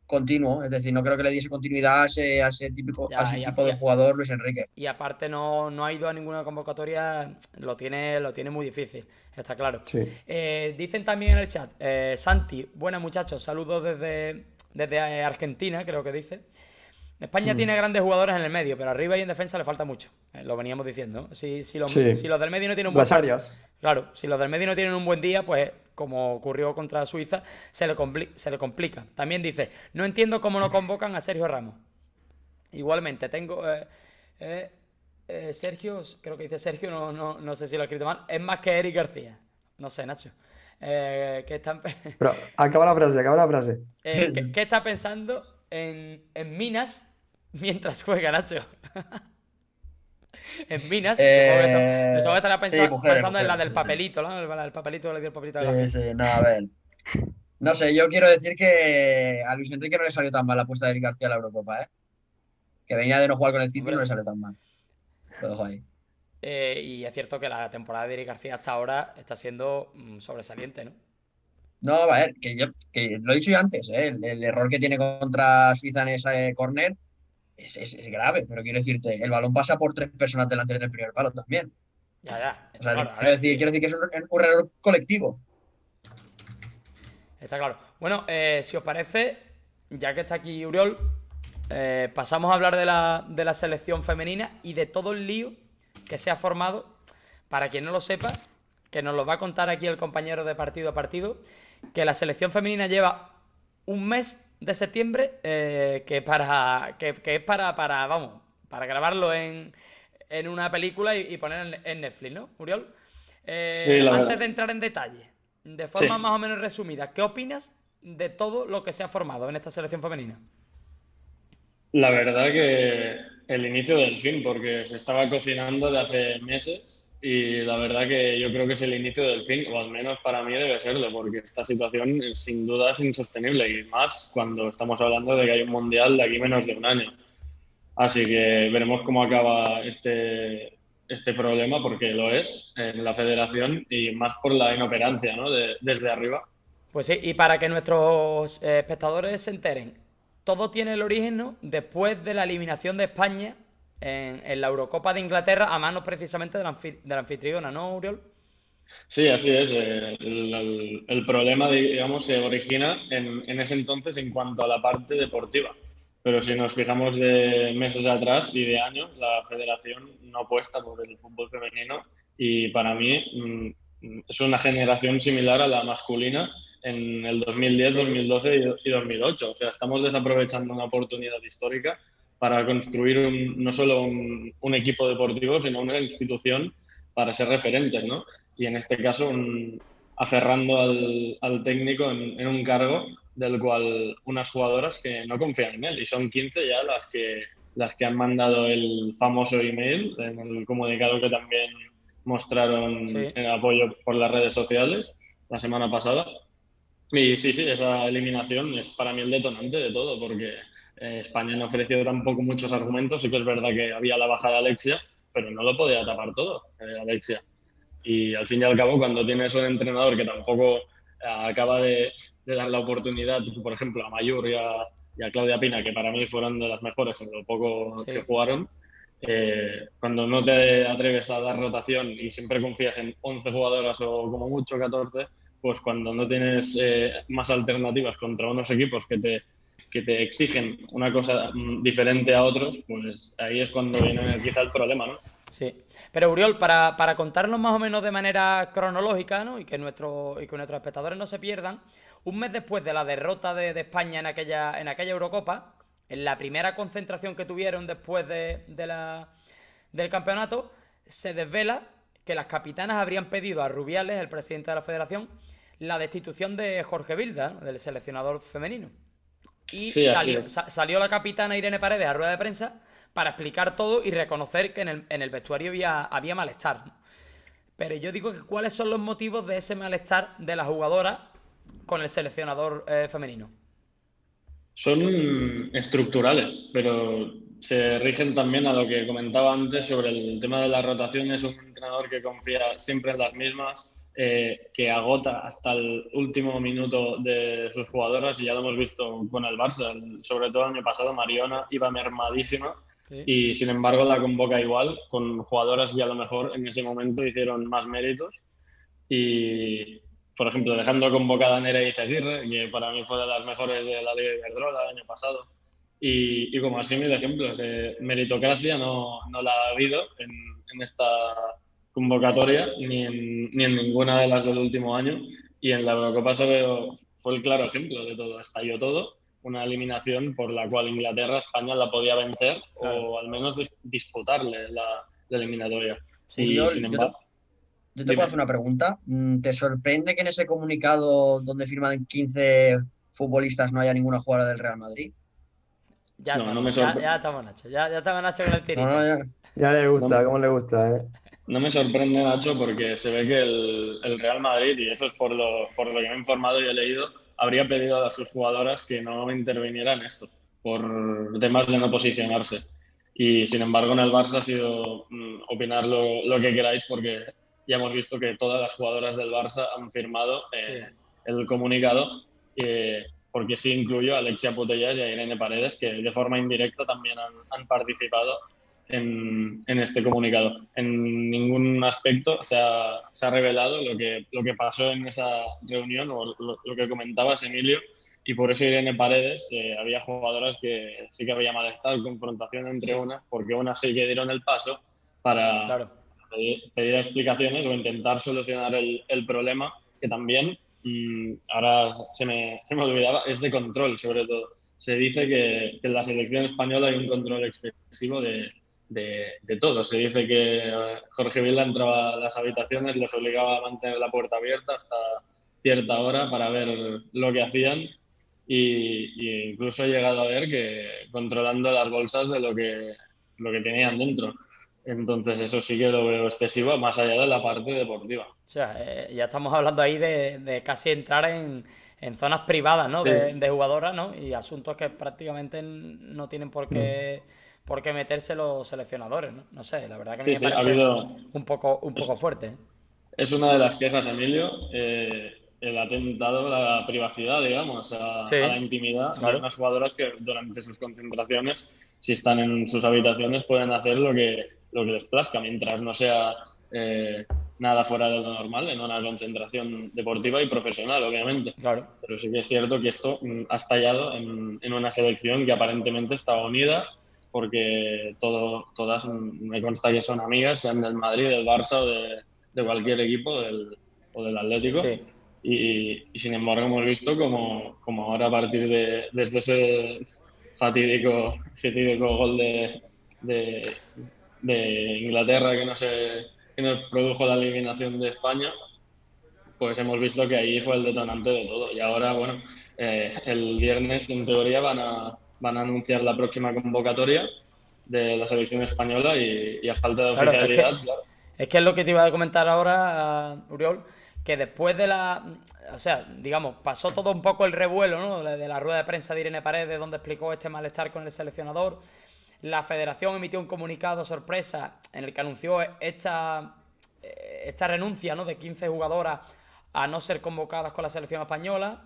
continuo. Es decir, no creo que le diese continuidad a Ya, ese tipo de jugador Luis Enrique. y aparte no ha ido a ninguna convocatoria, lo tiene muy difícil, está claro. Sí. Dicen también en el chat, Santi, buenas muchachos, saludos desde Argentina, creo que dice. España tiene grandes jugadores en el medio, pero arriba y en defensa le falta mucho. Lo veníamos diciendo, ¿no? Si los del medio no tienen un buen Las áreas. Claro, si los del medio no tienen un buen día, pues como ocurrió contra Suiza, se le complica. También dice, no entiendo cómo no convocan a Sergio Ramos. Igualmente, tengo... Sergio, creo que dice Sergio, no sé si lo he escrito mal, es más que Eric García. No sé, Nacho. ¿Qué está, Pero acaba la frase. ¿qué está pensando en Minas mientras juega, Nacho? En Minas, supongo que estará Sí, mujeres, pensando en la del mujeres. papelito, ¿no? El papelito, le dio el papelito de la Sí, sí, no, a ver. No sé, yo quiero decir que a Luis Enrique no le salió tan mal la apuesta de Eric García a la Eurocopa, ¿eh? Que venía de no jugar con el City y no Hombre, le salió tan mal. Lo dejo ahí. y es cierto que la temporada de Eric García hasta ahora está siendo sobresaliente, ¿no? No, a ver, que lo he dicho yo antes, ¿eh? El error que tiene contra Suiza en ese córner es grave, pero quiero decirte, el balón pasa por tres personas delante del primer palo también. Ya, O está sea, claro. A quiero ver, decir, quiero decir que es un error colectivo. está claro. Bueno, si os parece, ya que está aquí Uriol, pasamos a hablar de la selección femenina y de todo el lío que se ha formado. Para quien no lo sepa, que nos lo va a contar aquí el compañero de partido a partido, que la selección femenina lleva un mes de septiembre que es para grabarlo en una película y poner en Netflix, ¿no, Uriol? Sí, la Antes verdad. de entrar en detalle, de Sí. forma más o menos resumida, ¿qué opinas de todo lo que se ha formado en esta selección femenina? La verdad que el inicio del fin, porque se estaba cocinando de hace meses y la verdad que yo creo que es el inicio del fin, o al menos para mí debe serlo, porque esta situación sin duda es insostenible y más cuando estamos hablando de que hay un mundial de aquí menos de un año. Así que veremos cómo acaba este problema, porque lo es en la federación y más por la inoperancia, ¿no? Desde arriba. Pues sí, y para que nuestros espectadores se enteren, todo tiene el origen, ¿no? Después de la eliminación de España en la Eurocopa de Inglaterra, a manos precisamente de la anfitriona, ¿no, Uriol? Sí, así es. El problema, digamos, se origina en ese entonces en cuanto a la parte deportiva. Pero si nos fijamos de meses atrás y de años, la federación no apuesta por el fútbol femenino y para mí es una generación similar a la masculina en el 2010, Sí, 2012 y 2008. O sea, estamos desaprovechando una oportunidad histórica para construir no solo un equipo deportivo, sino una institución para ser referentes, ¿no? Y en este caso aferrando al técnico en un cargo del cual unas jugadoras que no confían en él y son 15 ya las que han mandado el famoso email en el comunicado que también mostraron sí. en apoyo por las redes sociales la semana pasada. Y sí, esa eliminación es para mí el detonante de todo, porque España no ofreció tampoco muchos argumentos. Sí que es verdad que había la baja de Alexia, pero no lo podía tapar todo, Alexia. Y al fin y al cabo, cuando tienes un entrenador que tampoco acaba de dar la oportunidad, por ejemplo, a Mayur y a Claudia Pina, que para mí fueron de las mejores en lo poco que Sí. jugaron, cuando no te atreves a dar rotación y siempre confías en 11 jugadoras o como mucho 14, pues cuando no tienes más alternativas contra unos equipos que te exigen una cosa diferente a otros, pues ahí es cuando viene quizá el problema, ¿no? Sí. Pero Uriol, para contarnos más o menos de manera cronológica, ¿no? Y que nuestros espectadores no se pierdan, un mes después de la derrota de España en aquella Eurocopa, en la primera concentración que tuvieron después del campeonato, se desvela que las capitanas habrían pedido a Rubiales, el presidente de la federación, la destitución de Jorge Vilda, ¿no? Del seleccionador femenino. Y Sí, así es. salió la capitana Irene Paredes a rueda de prensa para explicar todo y reconocer que en el vestuario había malestar, ¿no? Pero yo digo que ¿cuáles son los motivos de ese malestar de la jugadora con el seleccionador femenino? Son estructurales, pero se rigen también a lo que comentaba antes sobre el tema de las rotaciones. Un entrenador que confía siempre en las mismas, que agota hasta el último minuto de sus jugadoras, y ya lo hemos visto con el Barça, sobre todo el año pasado. Mariona iba mermadísima Sí. y sin embargo la convoca igual, con jugadoras que a lo mejor en ese momento hicieron más méritos. Y, por ejemplo, dejando convocada a Nerea Izaguirre, que para mí fue de las mejores de la Liga Iberdrola el año pasado. Y como así mil ejemplos, meritocracia no la ha habido en esta convocatoria, ni en ninguna de las del último año. Y en la Eurocopa fue el claro ejemplo de todo. Estalló todo, una eliminación por la cual Inglaterra, España la podía vencer, Claro. o al menos disputarle la eliminatoria. Sí. Y Uriol, sin embargo, yo te puedo dime. hacer una pregunta. ¿Te sorprende que en ese comunicado donde firman 15 futbolistas no haya ninguna jugadora del Real Madrid? No, no me Ya sorprende. estamos, Nacho. Ya estamos, Nacho, con el No, no, tirito. ya. Ya le No, gusta, cómo le gusta, ¿eh? no me sorprende, Nacho, porque se ve que el Real Madrid, y eso es por lo que me he informado y he leído, habría pedido a sus jugadoras que no intervinieran en esto, por temas de no posicionarse. Y sin embargo, en el Barça ha sido opinar lo que queráis, porque ya hemos visto que todas las jugadoras del Barça han firmado Sí. el comunicado, porque sí incluyo a Alexia Putellas y a Irene Paredes, que de forma indirecta también han participado en este comunicado. En ningún aspecto se ha revelado lo que pasó en esa reunión, o lo que comentabas, Emilio, y por eso Irene Paredes, había jugadoras que sí que había malestar, confrontación entre Sí. unas, porque unas sí que dieron el paso para Claro. pedir explicaciones o intentar solucionar el problema, que también, ahora se me olvidaba, es de control sobre todo. Se dice que en la selección española hay un control excesivo de todo. Se dice que Jorge Vilda entraba a las habitaciones, les obligaba a mantener la puerta abierta hasta cierta hora para ver lo que hacían, y incluso he llegado a ver que controlando las bolsas de lo que tenían dentro. Entonces eso sí que lo veo excesivo, más allá de la parte deportiva. O sea, ya estamos hablando ahí de casi entrar en zonas privadas, ¿no? Sí, De jugadoras, ¿no? Y asuntos que prácticamente no tienen por qué meterse los seleccionadores, ¿no? No sé, la verdad que a mí sí, me sí, ha parece habido... un poco fuerte, ¿eh? Es una de las quejas, Emilio, el atentado a la privacidad, digamos, a la Sí, intimidad de claro, unas jugadoras que durante sus concentraciones, si están en sus habitaciones, pueden hacer lo que les plazca, mientras no sea eh, nada fuera de lo normal, en una concentración deportiva y profesional, obviamente. claro. Pero sí que es cierto que esto ha estallado en una selección que aparentemente estaba unida, porque todas me consta que son amigas, sean del Madrid, del Barça de cualquier equipo o del Atlético. Sí, Y sin embargo hemos visto como ahora, a partir desde ese fatídico gol de, de Inglaterra, que nos produjo la eliminación de España, pues hemos visto que ahí fue el detonante de todo. Y ahora, bueno, el viernes en teoría van a anunciar la próxima convocatoria de la selección española, y a falta de claro, oficialidad, claro. es que es lo que te iba a comentar ahora, Uriol, que después de o sea, digamos, pasó todo un poco el revuelo, ¿no? De la rueda de prensa de Irene Paredes, donde explicó este malestar con el seleccionador. La federación emitió un comunicado sorpresa en el que anunció esta renuncia, ¿no? De 15 jugadoras a no ser convocadas con la selección española.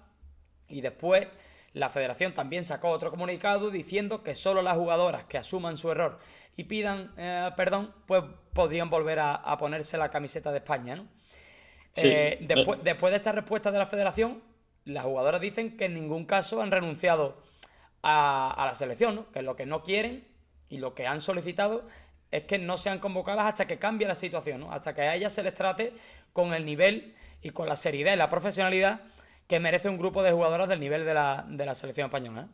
Y después la federación también sacó otro comunicado diciendo que solo las jugadoras que asuman su error y pidan perdón, pues podrían volver a ponerse la camiseta de España, ¿no? Sí, Después de esta respuesta de la federación, las jugadoras dicen que en ningún caso han renunciado a la selección, ¿no? Que lo que no quieren y lo que han solicitado es que no sean convocadas hasta que cambie la situación, ¿no? Hasta que a ellas se les trate con el nivel y con la seriedad y la profesionalidad que merece un grupo de jugadoras del nivel de la selección española, ¿eh?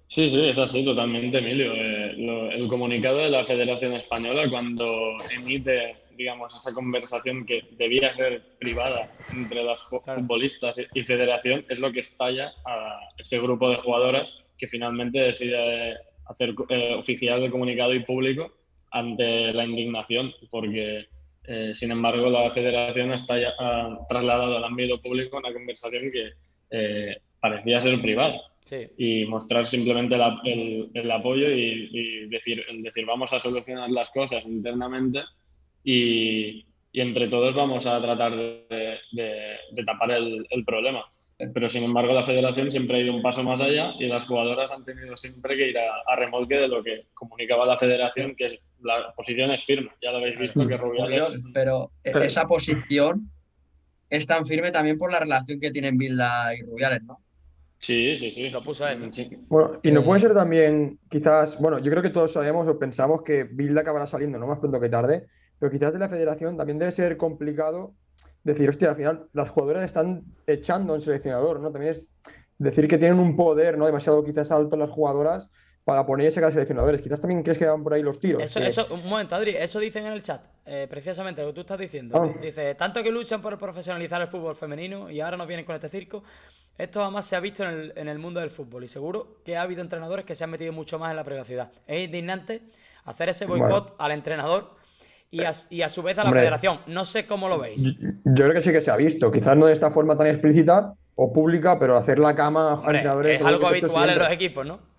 sí, sí, es así totalmente, Emilio. El comunicado de la Federación Española, cuando emite, digamos, esa conversación que debía ser privada entre las Claro, futbolistas y federación, es lo que estalla a ese grupo de jugadoras que finalmente decide hacer oficial el comunicado y público ante la indignación, porque, sin embargo, la Federación ha trasladado al ámbito público una conversación que parecía ser privada. Sí. y mostrar simplemente el apoyo y decir vamos a solucionar las cosas internamente y entre todos vamos a tratar de tapar el problema. Pero sin embargo la federación siempre ha ido un paso más allá y las jugadoras han tenido siempre que ir a remolque de lo que comunicaba la federación, que la posición es firme. Ya lo habéis visto que Rubiales... Oriol, pero Pero- esa posición es tan firme también por la relación que tienen Bilda y Rubiales, ¿no? Sí, sí, sí. Lo puso él, ¿no? Sí. Bueno, y no puede Eh, ser también, quizás, bueno, yo creo que todos sabemos o pensamos que Bilda acabará saliendo, no más pronto que tarde, pero quizás de la federación también debe ser complicado decir, hostia, al final las jugadoras están echando a un seleccionador, ¿no? También es decir que tienen un poder, ¿no? Demasiado quizás alto las jugadoras para poner y sacar seleccionadores. Quizás también crees que van por ahí los tiros. Un momento, Adri, eso dicen en el chat, precisamente lo que tú estás diciendo. Ah. Dice, tanto que luchan por profesionalizar el fútbol femenino y ahora nos vienen con este circo. Esto jamás se ha visto en el mundo del fútbol y seguro que ha habido entrenadores que se han metido mucho más en la privacidad. Es indignante hacer ese Bueno, boicot al entrenador y a su vez a la hombre, federación. No sé cómo lo yo, veis. yo creo que sí que se ha visto, quizás no de esta forma tan explícita o pública, pero hacer la cama a Hombre, entrenadores es es algo que algo se ha hecho habitual en los siempre. equipos, ¿no?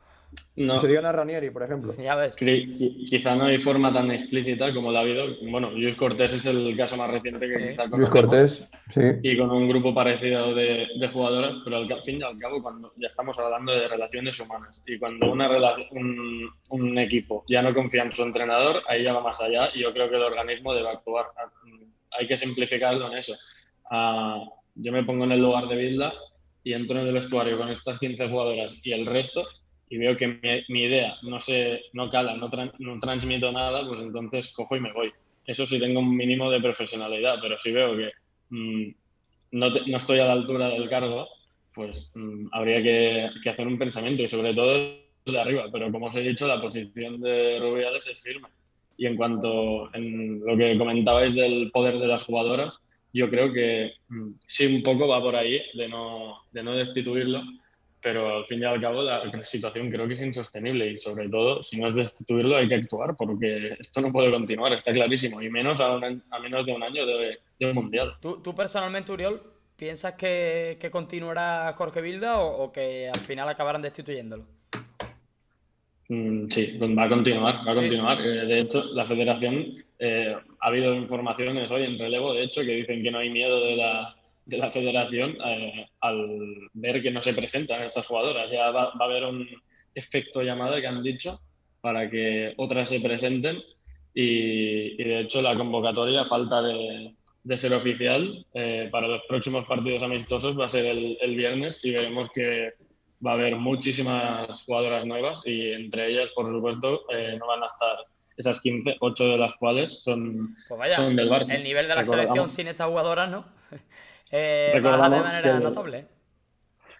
Que se No, digan a Ranieri, por ejemplo. Ya ves. quizá no hay forma tan explícita como la ha habido. Bueno, Luis Cortés es el caso más reciente que quizá Luis conocemos Cortés, sí. y con un grupo parecido de jugadoras, pero al fin y al cabo, cuando ya estamos hablando de relaciones humanas y cuando un equipo ya no confía en su entrenador, ahí ya va más allá y yo creo que el organismo debe actuar. Hay que simplificarlo en eso. Ah, yo me pongo en el lugar de Bilda y entro en el vestuario con estas 15 jugadoras y el resto y veo que mi idea no cala, no transmito nada, pues entonces cojo y me voy. Eso sí tengo un mínimo de profesionalidad, pero si veo que no estoy a la altura del cargo, pues habría que hacer un pensamiento y sobre todo de arriba. Pero como os he dicho, la posición de Rubiales es firme. Y en cuanto en lo que comentabais del poder de las jugadoras, yo creo que sí un poco va por ahí de no destituirlo, pero al fin y al cabo la situación creo que es insostenible y sobre todo si no es destituirlo hay que actuar porque esto no puede continuar, está clarísimo, y menos a menos de un año de un mundial. ¿Tú personalmente, Uriol, piensas que continuará Jorge Vilda o que al final acabarán destituyéndolo? Sí, pues va a continuar, va a Sí. continuar. De hecho, la federación, ha habido informaciones hoy en relevo, de hecho, que dicen que no hay miedo de la federación al ver que no se presentan estas jugadoras. Ya va a haber un efecto llamada que han dicho para que otras se presenten y de hecho la convocatoria, a falta de ser oficial, para los próximos partidos amistosos va a ser el viernes y veremos que va a haber muchísimas jugadoras nuevas y entre ellas, por supuesto, no van a estar esas 15, 8 de las cuales Pues vaya, son del el Barça. nivel de la selección sin estas jugadoras, ¿no? Baja de Recordamos manera notable.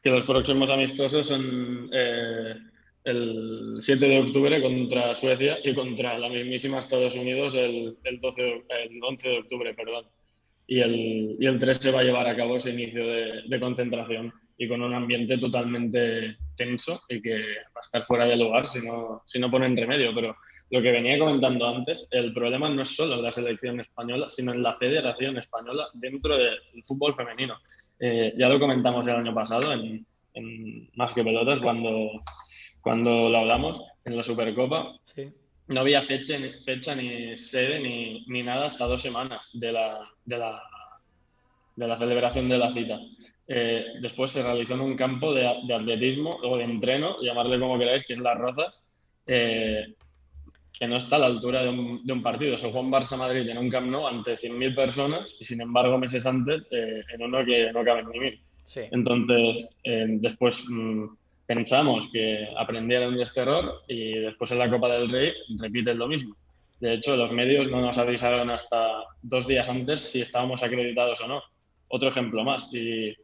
que los próximos amistosos son el 7 de octubre contra Suecia y contra la mismísima Estados Unidos el 11 de octubre, perdón. Y el 3 se va a llevar a cabo ese inicio de concentración y con un ambiente totalmente tenso y que va a estar fuera de lugar si no ponen remedio. Pero lo que venía comentando antes, el problema no es solo en la selección española, sino en la Federación Española dentro del fútbol femenino. Ya lo comentamos el año pasado en Más que Pelotas cuando lo hablamos en la Supercopa. Sí. No había fecha ni sede ni nada hasta 2 semanas de la celebración de la cita. Después se realizó en un campo de atletismo o de entreno, llamarle como queráis, que es Las Rozas, que no está a la altura de un partido. Se jugó en Barça-Madrid en un Camp Nou ante 100.000 personas y sin embargo meses antes en uno que no caben ni 1.000. Sí. Entonces, después pensamos que aprendieron de este error y después en la Copa del Rey repiten lo mismo. De hecho, los medios no nos avisaron hasta 2 días antes si estábamos acreditados o no. Otro ejemplo más y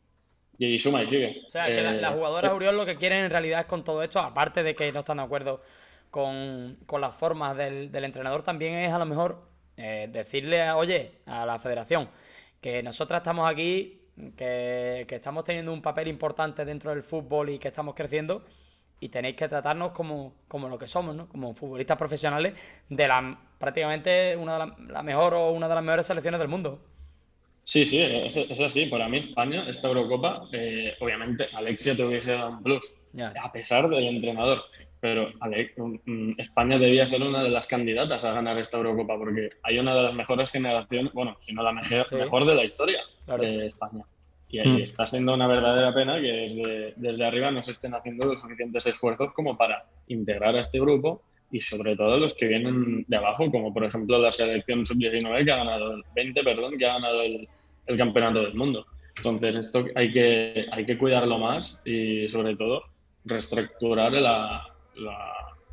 suma y sigue. O sea, que las jugadoras Uriol lo que quieren en realidad es con todo esto, aparte de que no están de acuerdo con las formas del entrenador, también es a lo mejor decirle, oye, a la federación, que nosotras estamos aquí, que estamos teniendo un papel importante dentro del fútbol y que estamos creciendo y tenéis que tratarnos como lo que somos, ¿no? Como futbolistas profesionales de prácticamente una de las mejores selecciones del mundo. Sí, sí, es así. Para mí España, esta Eurocopa, obviamente Alexia te hubiese dado un plus, Ya. a pesar del entrenador. Pero España debía ser una de las candidatas a ganar esta Eurocopa, porque hay una de las mejores generaciones, bueno, si no la mejor, Sí, mejor de la historia claro. de España. Y ahí Mm. está siendo una verdadera pena que desde arriba no se estén haciendo los suficientes esfuerzos como para integrar a este grupo y sobre todo los que vienen de abajo, como por ejemplo la selección sub-19 que ha ganado, 20, perdón, que ha ganado el campeonato del mundo. Entonces esto hay que cuidarlo más y sobre todo reestructurar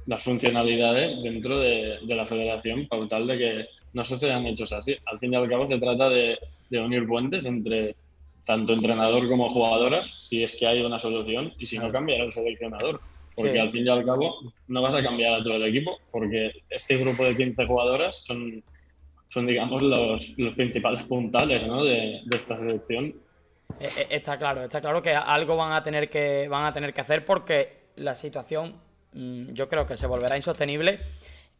las funcionalidades dentro de la federación para tal de que no se sean hechos así. Al fin y al cabo se trata de unir puentes entre tanto entrenador como jugadoras, si es que hay una solución, y si no, Claro. cambiar el seleccionador. Porque Sí. al fin y al cabo no vas a cambiar a todo el equipo, porque este grupo de 15 jugadoras son digamos, los principales puntales, ¿no? de esta selección. Está claro que algo van a tener que hacer porque la situación yo creo que se volverá insostenible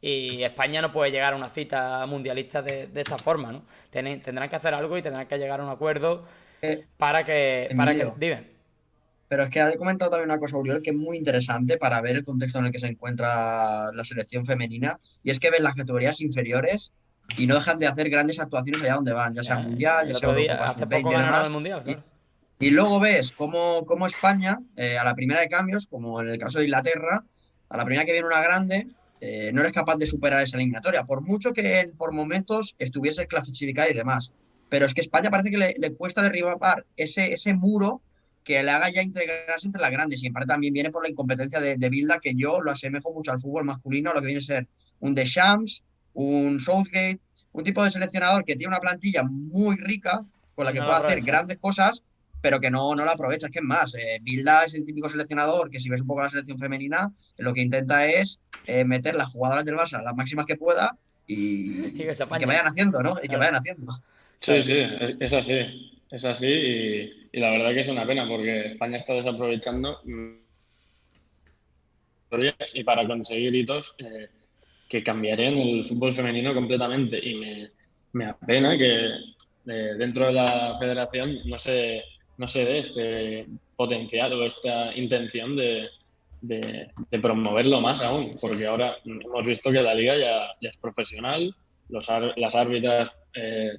y España no puede llegar a una cita mundialista de esta forma, ¿no? Tendrán que hacer algo y tendrán que llegar a un acuerdo Eh, para que, Emilio, dime. pero es que ha comentado también una cosa, Uriol, que es muy interesante para ver el contexto en el que se encuentra la selección femenina, y es que ven las categorías inferiores y no dejan de hacer grandes actuaciones allá donde van, ya sea Ya, Mundial, ya el sea otro día, Eurocopa hace poco Sub-20 y ganaron el demás, Mundial, y, claro. y luego ves cómo España, a la primera de cambios, como en el caso de Inglaterra, a la primera que viene una grande, no eres capaz de superar esa eliminatoria, por mucho que por momentos estuviese clasificada y demás. Pero es que España parece que le cuesta derribar ese muro que le haga ya integrarse entre las grandes. Y en parte también viene por la incompetencia de Bilda, que yo lo asemejo mucho al fútbol masculino, a lo que viene a ser un Deschamps, un Southgate, un tipo de seleccionador que tiene una plantilla muy rica, con la Y que no la puede hacer aprovechan. grandes cosas, pero que no la aprovecha. Es que es más, Bilda es el típico seleccionador que si ves un poco la selección femenina, lo que intenta es meter las jugadoras del Barça las máximas que pueda Y que se y que apañen. vayan haciendo, ¿no? Y que Claro, vayan haciendo. Sí, claro. sí, es así. Es así y la verdad que es una pena porque España está desaprovechando y para conseguir hitos que cambiarían el fútbol femenino completamente. Y me apena que dentro de la federación no se dé este potencial o esta intención de promoverlo más aún, Sí. porque ahora hemos visto que la liga ya es profesional, las árbitras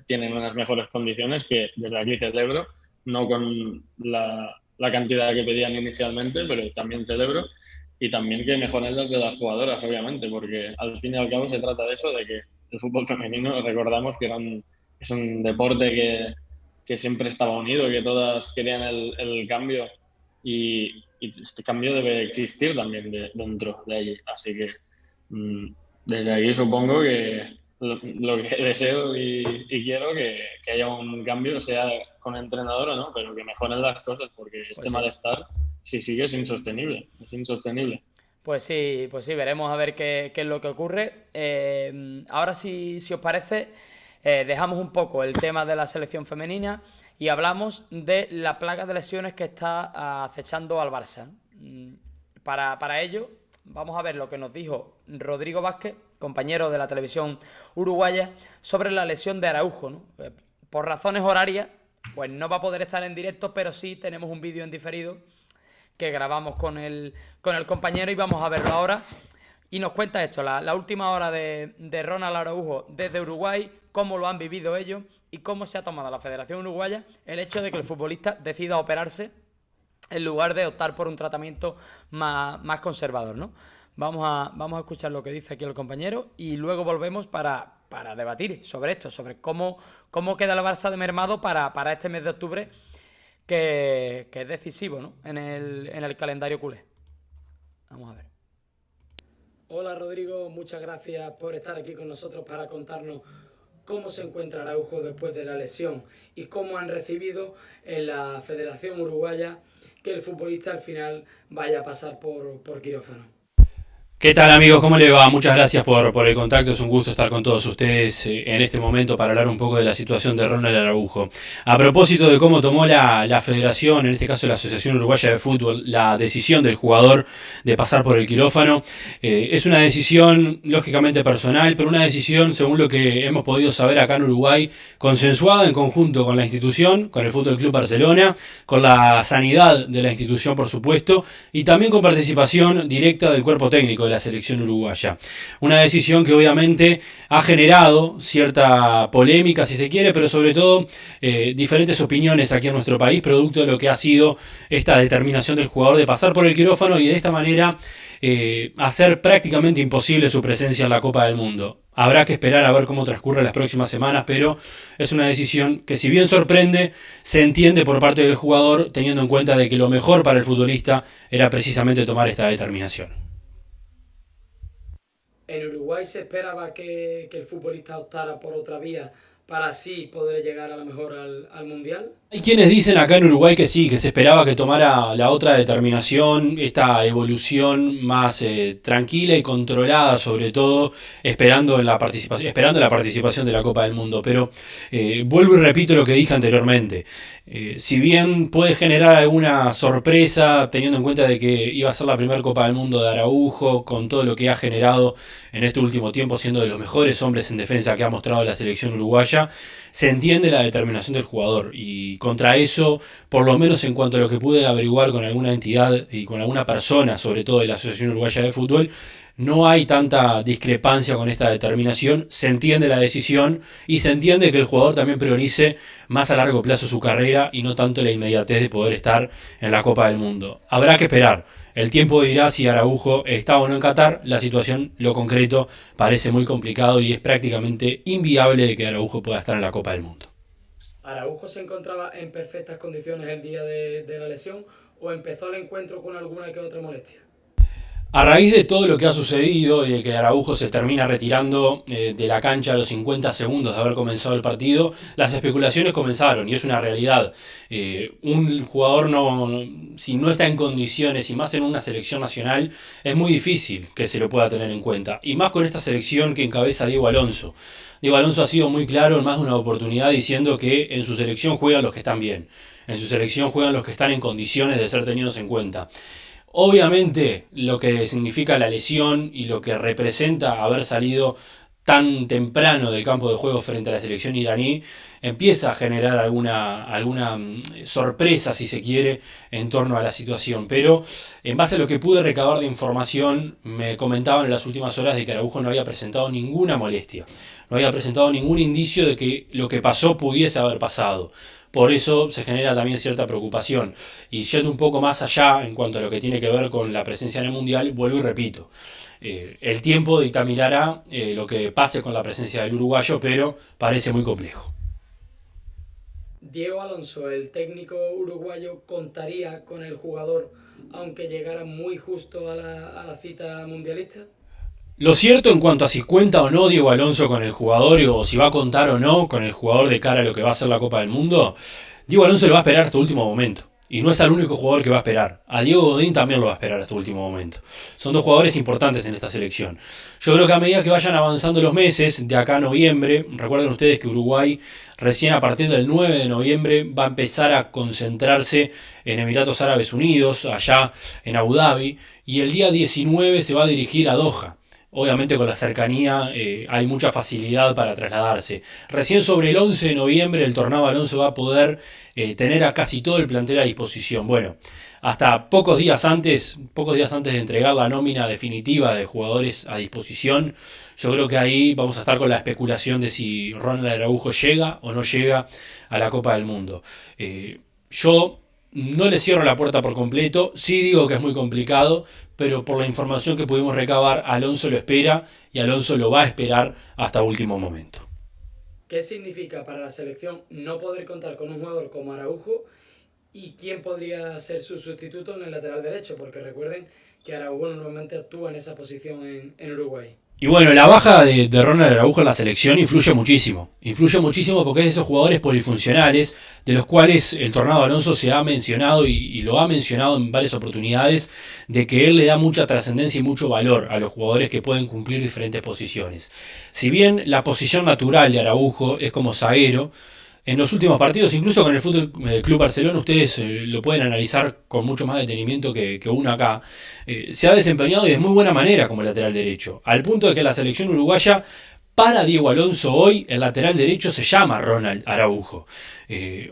tienen unas mejores condiciones que desde aquí celebro, no con la cantidad que pedían inicialmente, pero también celebro y también que mejoren las de las jugadoras, obviamente, porque al fin y al cabo se trata de eso, de que el fútbol femenino, recordamos que es un deporte que siempre estaba unido, que todas querían el cambio y este cambio debe existir también dentro de allí. Así que desde aquí supongo que lo que deseo y quiero que haya un cambio, sea con entrenador o no, pero que mejoren las cosas, porque Pues este sí. malestar, si sigue, es insostenible. Es insostenible. Pues sí, veremos a ver qué es lo que ocurre. Ahora, si os parece, dejamos un poco el tema de la selección femenina y hablamos de la plaga de lesiones que está acechando al Barça. Para ello, vamos a ver lo que nos dijo Rodrigo Vázquez, compañero de la televisión uruguaya, sobre la lesión de Araujo, ¿no? Por razones horarias, pues no va a poder estar en directo, pero sí tenemos un vídeo en diferido que grabamos con el compañero y vamos a verlo ahora. Y nos cuenta esto, la última hora de Ronald Araujo desde Uruguay, cómo lo han vivido ellos y cómo se ha tomado la Federación Uruguaya el hecho de que el futbolista decida operarse en lugar de optar por un tratamiento más conservador, ¿no? Vamos a escuchar lo que dice aquí el compañero y luego volvemos para debatir sobre esto, sobre cómo queda el Barça de mermado para este mes de octubre, que es decisivo, ¿no? en el calendario culé. Vamos a ver. Hola Rodrigo, muchas gracias por estar aquí con nosotros para contarnos cómo se encuentra Araujo después de la lesión y cómo han recibido en la Federación Uruguaya que el futbolista al final vaya a pasar por quirófano. ¿Qué tal, amigos? ¿Cómo le va? Muchas gracias por el contacto. Es un gusto estar con todos ustedes en este momento para hablar un poco de la situación de Ronald Araujo. A propósito de cómo tomó la federación, en este caso la Asociación Uruguaya de Fútbol, la decisión del jugador de pasar por el quirófano, es una decisión lógicamente personal, pero una decisión, según lo que hemos podido saber acá en Uruguay, consensuada en conjunto con la institución, con el Fútbol Club Barcelona, con la sanidad de la institución, por supuesto, y también con participación directa del cuerpo técnico de la selección uruguaya. Una decisión que obviamente ha generado cierta polémica, si se quiere, pero sobre todo diferentes opiniones aquí en nuestro país, producto de lo que ha sido esta determinación del jugador de pasar por el quirófano y de esta manera hacer prácticamente imposible su presencia en la Copa del Mundo. Habrá que esperar a ver cómo transcurren las próximas semanas, pero es una decisión que, si bien sorprende, se entiende por parte del jugador, teniendo en cuenta de que lo mejor para el futbolista era precisamente tomar esta determinación. En Uruguay se esperaba que el futbolista optara por otra vía para así poder llegar a lo mejor al Mundial. Hay quienes dicen acá en Uruguay que sí, que se esperaba que tomara la otra determinación, esta evolución más tranquila y controlada, sobre todo esperando la participación de la Copa del Mundo. Pero vuelvo y repito lo que dije anteriormente. Si bien puede generar alguna sorpresa, teniendo en cuenta de que iba a ser la primera Copa del Mundo de Araujo, con todo lo que ha generado en este último tiempo, siendo de los mejores hombres en defensa que ha mostrado la selección uruguaya, se entiende la determinación del jugador, y contra eso, por lo menos en cuanto a lo que pude averiguar con alguna entidad y con alguna persona, sobre todo de la Asociación Uruguaya de Fútbol, no hay tanta discrepancia con esta determinación. Se entiende la decisión y se entiende que el jugador también priorice más a largo plazo su carrera y no tanto la inmediatez de poder estar en la Copa del Mundo. Habrá que esperar. El tiempo dirá si Araujo está o no en Qatar. La situación, lo concreto, parece muy complicado y es prácticamente inviable de que Araujo pueda estar en la Copa del Mundo. ¿Araujo se encontraba en perfectas condiciones el día de la lesión o empezó el encuentro con alguna que otra molestia? A raíz de todo lo que ha sucedido y de que Araujo se termina retirando de la cancha a los 50 segundos de haber comenzado el partido, las especulaciones comenzaron y es una realidad. Un jugador si no está en condiciones y más en una selección nacional, es muy difícil que se lo pueda tener en cuenta. Y más con esta selección que encabeza Diego Alonso. Diego Alonso ha sido muy claro en más de una oportunidad diciendo que en su selección juegan los que están bien. En su selección juegan los que están en condiciones de ser tenidos en cuenta. Obviamente, lo que significa la lesión y lo que representa haber salido tan temprano del campo de juego frente a la selección iraní empieza a generar alguna sorpresa, si se quiere, en torno a la situación. Pero en base a lo que pude recabar de información, me comentaban en las últimas horas de que Araujo no había presentado ninguna molestia, no había presentado ningún indicio de que lo que pasó pudiese haber pasado. Por eso se genera también cierta preocupación. Y yendo un poco más allá en cuanto a lo que tiene que ver con la presencia en el Mundial, vuelvo y repito. El tiempo dictaminará lo que pase con la presencia del uruguayo, pero parece muy complejo. Diego Alonso, el técnico uruguayo, contaría con el jugador aunque llegara muy justo a la cita mundialista. Lo cierto en cuanto a si cuenta o no Diego Alonso con el jugador o si va a contar o no con el jugador de cara a lo que va a ser la Copa del Mundo, Diego Alonso lo va a esperar hasta el último momento. Y no es el único jugador que va a esperar. A Diego Godín también lo va a esperar hasta el último momento. Son dos jugadores importantes en esta selección. Yo creo que a medida que vayan avanzando los meses, de acá a noviembre, recuerden ustedes que Uruguay recién a partir del 9 de noviembre va a empezar a concentrarse en Emiratos Árabes Unidos, allá en Abu Dhabi, y el día 19 se va a dirigir a Doha. Obviamente con la cercanía hay mucha facilidad para trasladarse. Recién sobre el 11 de noviembre el Tornado Alonso va a poder tener a casi todo el plantel a disposición. Bueno, hasta pocos días antes de entregar la nómina definitiva de jugadores a disposición, yo creo que ahí vamos a estar con la especulación de si Ronald Araujo llega o no llega a la Copa del Mundo. Yo no le cierro la puerta por completo, sí digo que es muy complicado, pero por la información que pudimos recabar, Alonso lo espera y Alonso lo va a esperar hasta último momento. ¿Qué significa para la selección no poder contar con un jugador como Araujo y quién podría ser su sustituto en el lateral derecho? Porque recuerden que Araujo normalmente actúa en esa posición en Uruguay. Y bueno, la baja de Ronald Araujo en la selección influye muchísimo. Influye muchísimo porque es de esos jugadores polifuncionales de los cuales el Tornado Alonso se ha mencionado y lo ha mencionado en varias oportunidades, de que él le da mucha trascendencia y mucho valor a los jugadores que pueden cumplir diferentes posiciones. Si bien la posición natural de Araujo es como zaguero, en los últimos partidos, incluso con el Fútbol Club Barcelona, ustedes lo pueden analizar con mucho más detenimiento que uno acá. Se ha desempeñado de muy buena manera como lateral derecho, al punto de que la selección uruguaya, para Diego Alonso hoy, el lateral derecho se llama Ronald Araujo.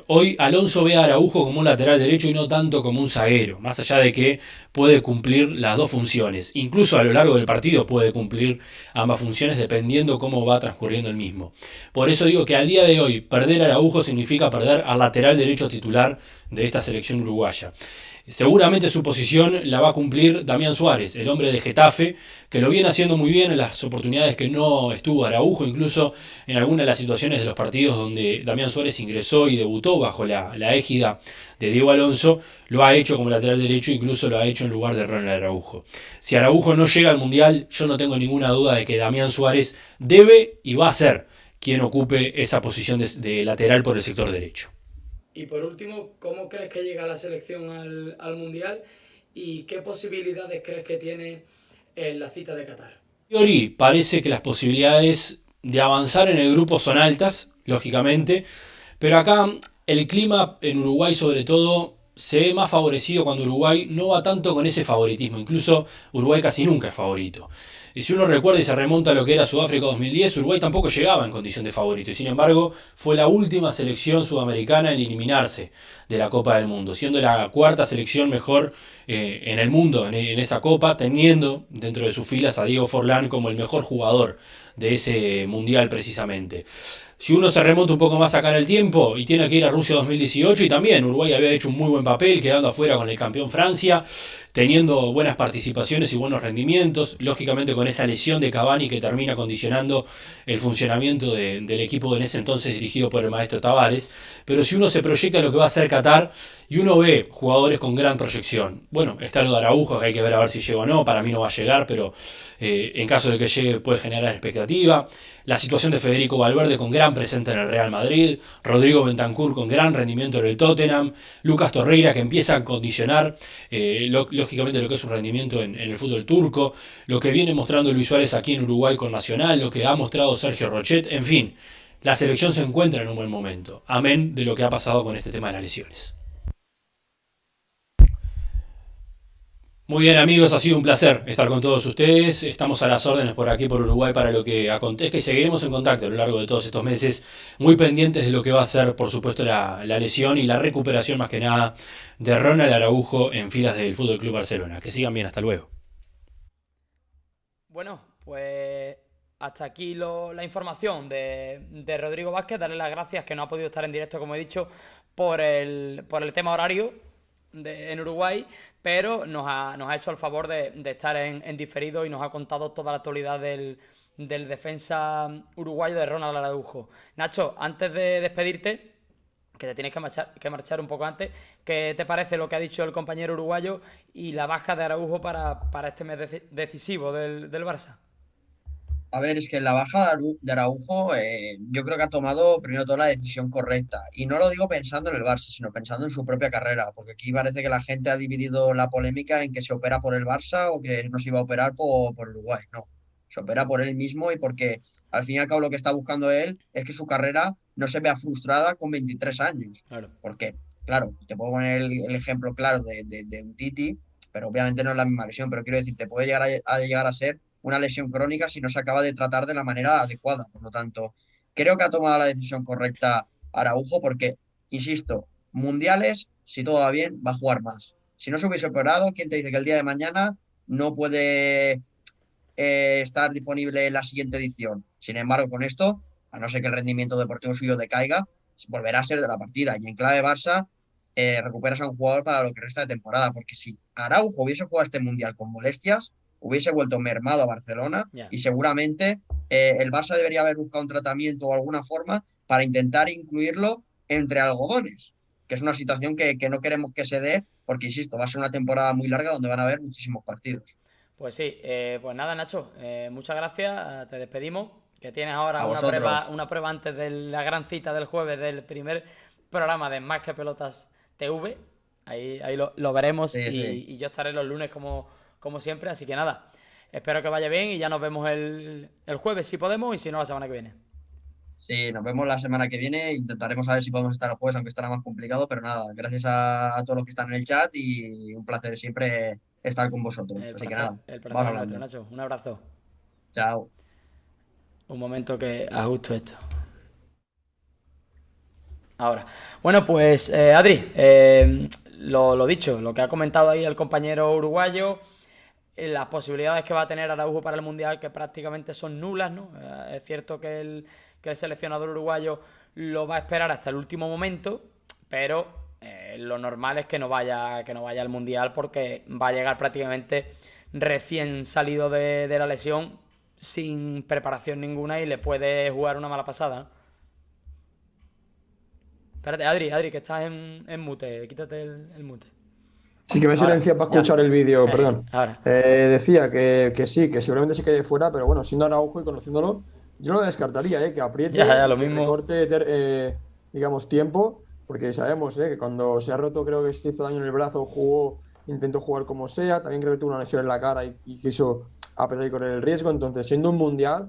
Hoy Alonso ve a Araujo como un lateral derecho y no tanto como un zaguero, más allá de que puede cumplir las dos funciones. Incluso a lo largo del partido puede cumplir ambas funciones dependiendo cómo va transcurriendo el mismo. Por eso digo que al día de hoy perder a Araujo significa perder al lateral derecho titular de esta selección uruguaya. Seguramente su posición la va a cumplir Damián Suárez, el hombre de Getafe, que lo viene haciendo muy bien en las oportunidades que no estuvo Araujo, incluso en algunas de las situaciones de los partidos donde Damián Suárez ingresó y debutó bajo la égida de Diego Alonso, lo ha hecho como lateral derecho, incluso lo ha hecho en lugar de Ronald Araujo. Si Araujo no llega al Mundial, yo no tengo ninguna duda de que Damián Suárez debe y va a ser quien ocupe esa posición de lateral por el sector derecho. Y por último, ¿cómo crees que llega la selección al Mundial y qué posibilidades crees que tiene en la cita de Qatar? Priori, parece que las posibilidades de avanzar en el grupo son altas, lógicamente, pero acá el clima en Uruguay sobre todo se ve más favorecido cuando Uruguay no va tanto con ese favoritismo, incluso Uruguay casi nunca es favorito. Y si uno recuerda y se remonta a lo que era Sudáfrica 2010, Uruguay tampoco llegaba en condición de favorito. Y sin embargo, fue la última selección sudamericana en eliminarse de la Copa del Mundo, siendo la cuarta selección mejor en el mundo en esa Copa, teniendo dentro de sus filas a Diego Forlán como el mejor jugador de ese Mundial precisamente. Si uno se remonta un poco más acá en el tiempo y tiene que ir a Rusia 2018, y también Uruguay había hecho un muy buen papel quedando afuera con el campeón Francia, teniendo buenas participaciones y buenos rendimientos, lógicamente con esa lesión de Cavani que termina condicionando el funcionamiento del equipo en ese entonces dirigido por el maestro Tavares. Pero si uno se proyecta en lo que va a ser Qatar y uno ve jugadores con gran proyección, bueno, está lo de Araujo, que hay que ver a ver si llega o no, para mí no va a llegar, pero en caso de que llegue puede generar expectativa. La situación de Federico Valverde con gran presente en el Real Madrid, Rodrigo Bentancur con gran rendimiento en el Tottenham, Lucas Torreira que empieza a condicionar lógicamente lo que es su rendimiento en el fútbol turco, lo que viene mostrando Luis Suárez aquí en Uruguay con Nacional, lo que ha mostrado Sergio Rochet, en fin, la selección se encuentra en un buen momento, amén de lo que ha pasado con este tema de las lesiones. Muy bien amigos, ha sido un placer estar con todos ustedes, estamos a las órdenes por aquí por Uruguay para lo que acontezca y seguiremos en contacto a lo largo de todos estos meses, muy pendientes de lo que va a ser por supuesto la lesión y la recuperación más que nada de Ronald Araujo en filas del Fútbol Club Barcelona. Que sigan bien, hasta luego. Bueno, pues hasta aquí la información de Rodrigo Vázquez. Darle las gracias, que no ha podido estar en directo, como he dicho, por el tema horario en Uruguay, pero nos ha hecho el favor de estar en diferido y nos ha contado toda la actualidad del defensa uruguayo de Ronald Araujo. Nacho, antes de despedirte, que te tienes que marchar un poco antes, ¿qué te parece lo que ha dicho el compañero uruguayo y la baja de Araujo para este mes decisivo del Barça? A ver, es que la baja de Araujo, yo creo que ha tomado primero toda la decisión correcta. Y no lo digo pensando en el Barça, sino pensando en su propia carrera, porque aquí parece que la gente ha dividido la polémica en que se opera por el Barça o que no se iba a operar por Uruguay. No, se opera por él mismo y porque al fin y al cabo lo que está buscando él es que su carrera no se vea frustrada con 23 años. Claro. Porque, claro, te puedo poner el ejemplo claro de un Titi, pero obviamente no es la misma lesión, pero quiero decir, te puede llegar a ser una lesión crónica si no se acaba de tratar de la manera adecuada. Por lo tanto, creo que ha tomado la decisión correcta Araujo porque, insisto, mundiales, si todo va bien, va a jugar más. Si no se hubiese operado, ¿quién te dice que el día de mañana no puede estar disponible en la siguiente edición? Sin embargo, con esto, a no ser que el rendimiento deportivo suyo decaiga, volverá a ser de la partida. Y en clave Barça, recuperas a un jugador para lo que resta de temporada. Porque si Araujo hubiese jugado este mundial con molestias, hubiese vuelto mermado a Barcelona y seguramente el Barça debería haber buscado un tratamiento o alguna forma para intentar incluirlo entre algodones, que es una situación que no queremos que se dé porque, insisto, va a ser una temporada muy larga donde van a haber muchísimos partidos. Pues sí, pues nada, Nacho, muchas gracias, te despedimos, que tienes ahora A vosotros. una prueba antes de la gran cita del jueves del primer programa de Más que Pelotas TV, ahí lo veremos Sí, sí. y yo estaré los lunes como siempre, así que nada, espero que vaya bien y ya nos vemos el jueves si podemos y si no la semana que viene. Sí, nos vemos la semana que viene. Intentaremos a ver si podemos estar el jueves, aunque estará más complicado, pero nada, gracias a todos los que están en el chat y un placer siempre estar con vosotros. Así que nada, El placer vamos es nuestro, hablando. Nacho, un abrazo. Chao. Un momento que ajusto esto. Ahora. Bueno, pues Adri, lo dicho, lo que ha comentado ahí el compañero uruguayo, las posibilidades que va a tener Araujo para el Mundial que prácticamente son nulas, ¿no? Es cierto que el seleccionador uruguayo lo va a esperar hasta el último momento, pero lo normal es que no vaya al Mundial porque va a llegar prácticamente recién salido de la lesión, sin preparación ninguna y le puede jugar una mala pasada, ¿no? Espérate, Adri, que estás en mute, quítate el mute. Sí, que me Ahora, silencia para ya. escuchar el vídeo, perdón. Ahora. Decía que sí, que seguramente sí que fuera, pero bueno, siendo Araujo y conociéndolo, yo no lo descartaría, que apriete Ya, y lo que mismo. recorte, digamos, tiempo, porque sabemos, que cuando se ha roto, creo que se hizo daño en el brazo, intentó jugar como sea, también creo que tuvo una lesión en la cara y quiso apretar y correr el riesgo, entonces siendo un mundial,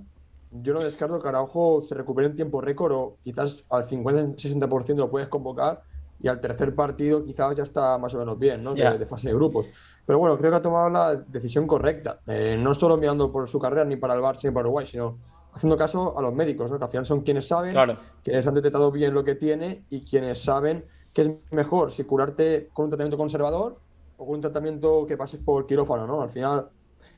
yo no descarto que Araujo se recupere en tiempo récord o quizás al 50-60% lo puedes convocar y al tercer partido quizás ya está más o menos bien, ¿no? De Ya. fase de grupos. Pero bueno, creo que ha tomado la decisión correcta. No solo mirando por su carrera ni para el Barça ni para Uruguay, sino haciendo caso a los médicos, ¿no? Que al final son quienes saben, Claro. quienes han detectado bien lo que tiene y quienes saben que es mejor si curarte con un tratamiento conservador o con un tratamiento que pases por quirófano, ¿no? Al final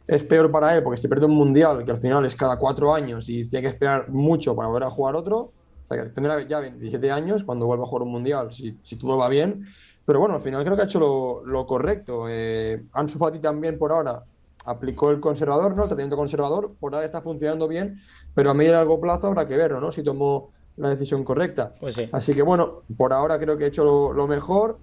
es peor para él porque si pierde un mundial, que al final es cada 4 años y tiene que esperar mucho para volver a jugar otro, o sea, que tendrá ya 27 años cuando vuelva a jugar un mundial, si todo va bien. Pero bueno, al final creo que ha hecho lo correcto. Ansu Fati también por ahora aplicó el conservador, ¿no? El tratamiento conservador, por ahora está funcionando bien, pero a medio y largo plazo habrá que verlo, ¿no? Si tomó la decisión correcta. Pues sí. Así que bueno, por ahora creo que he hecho lo mejor.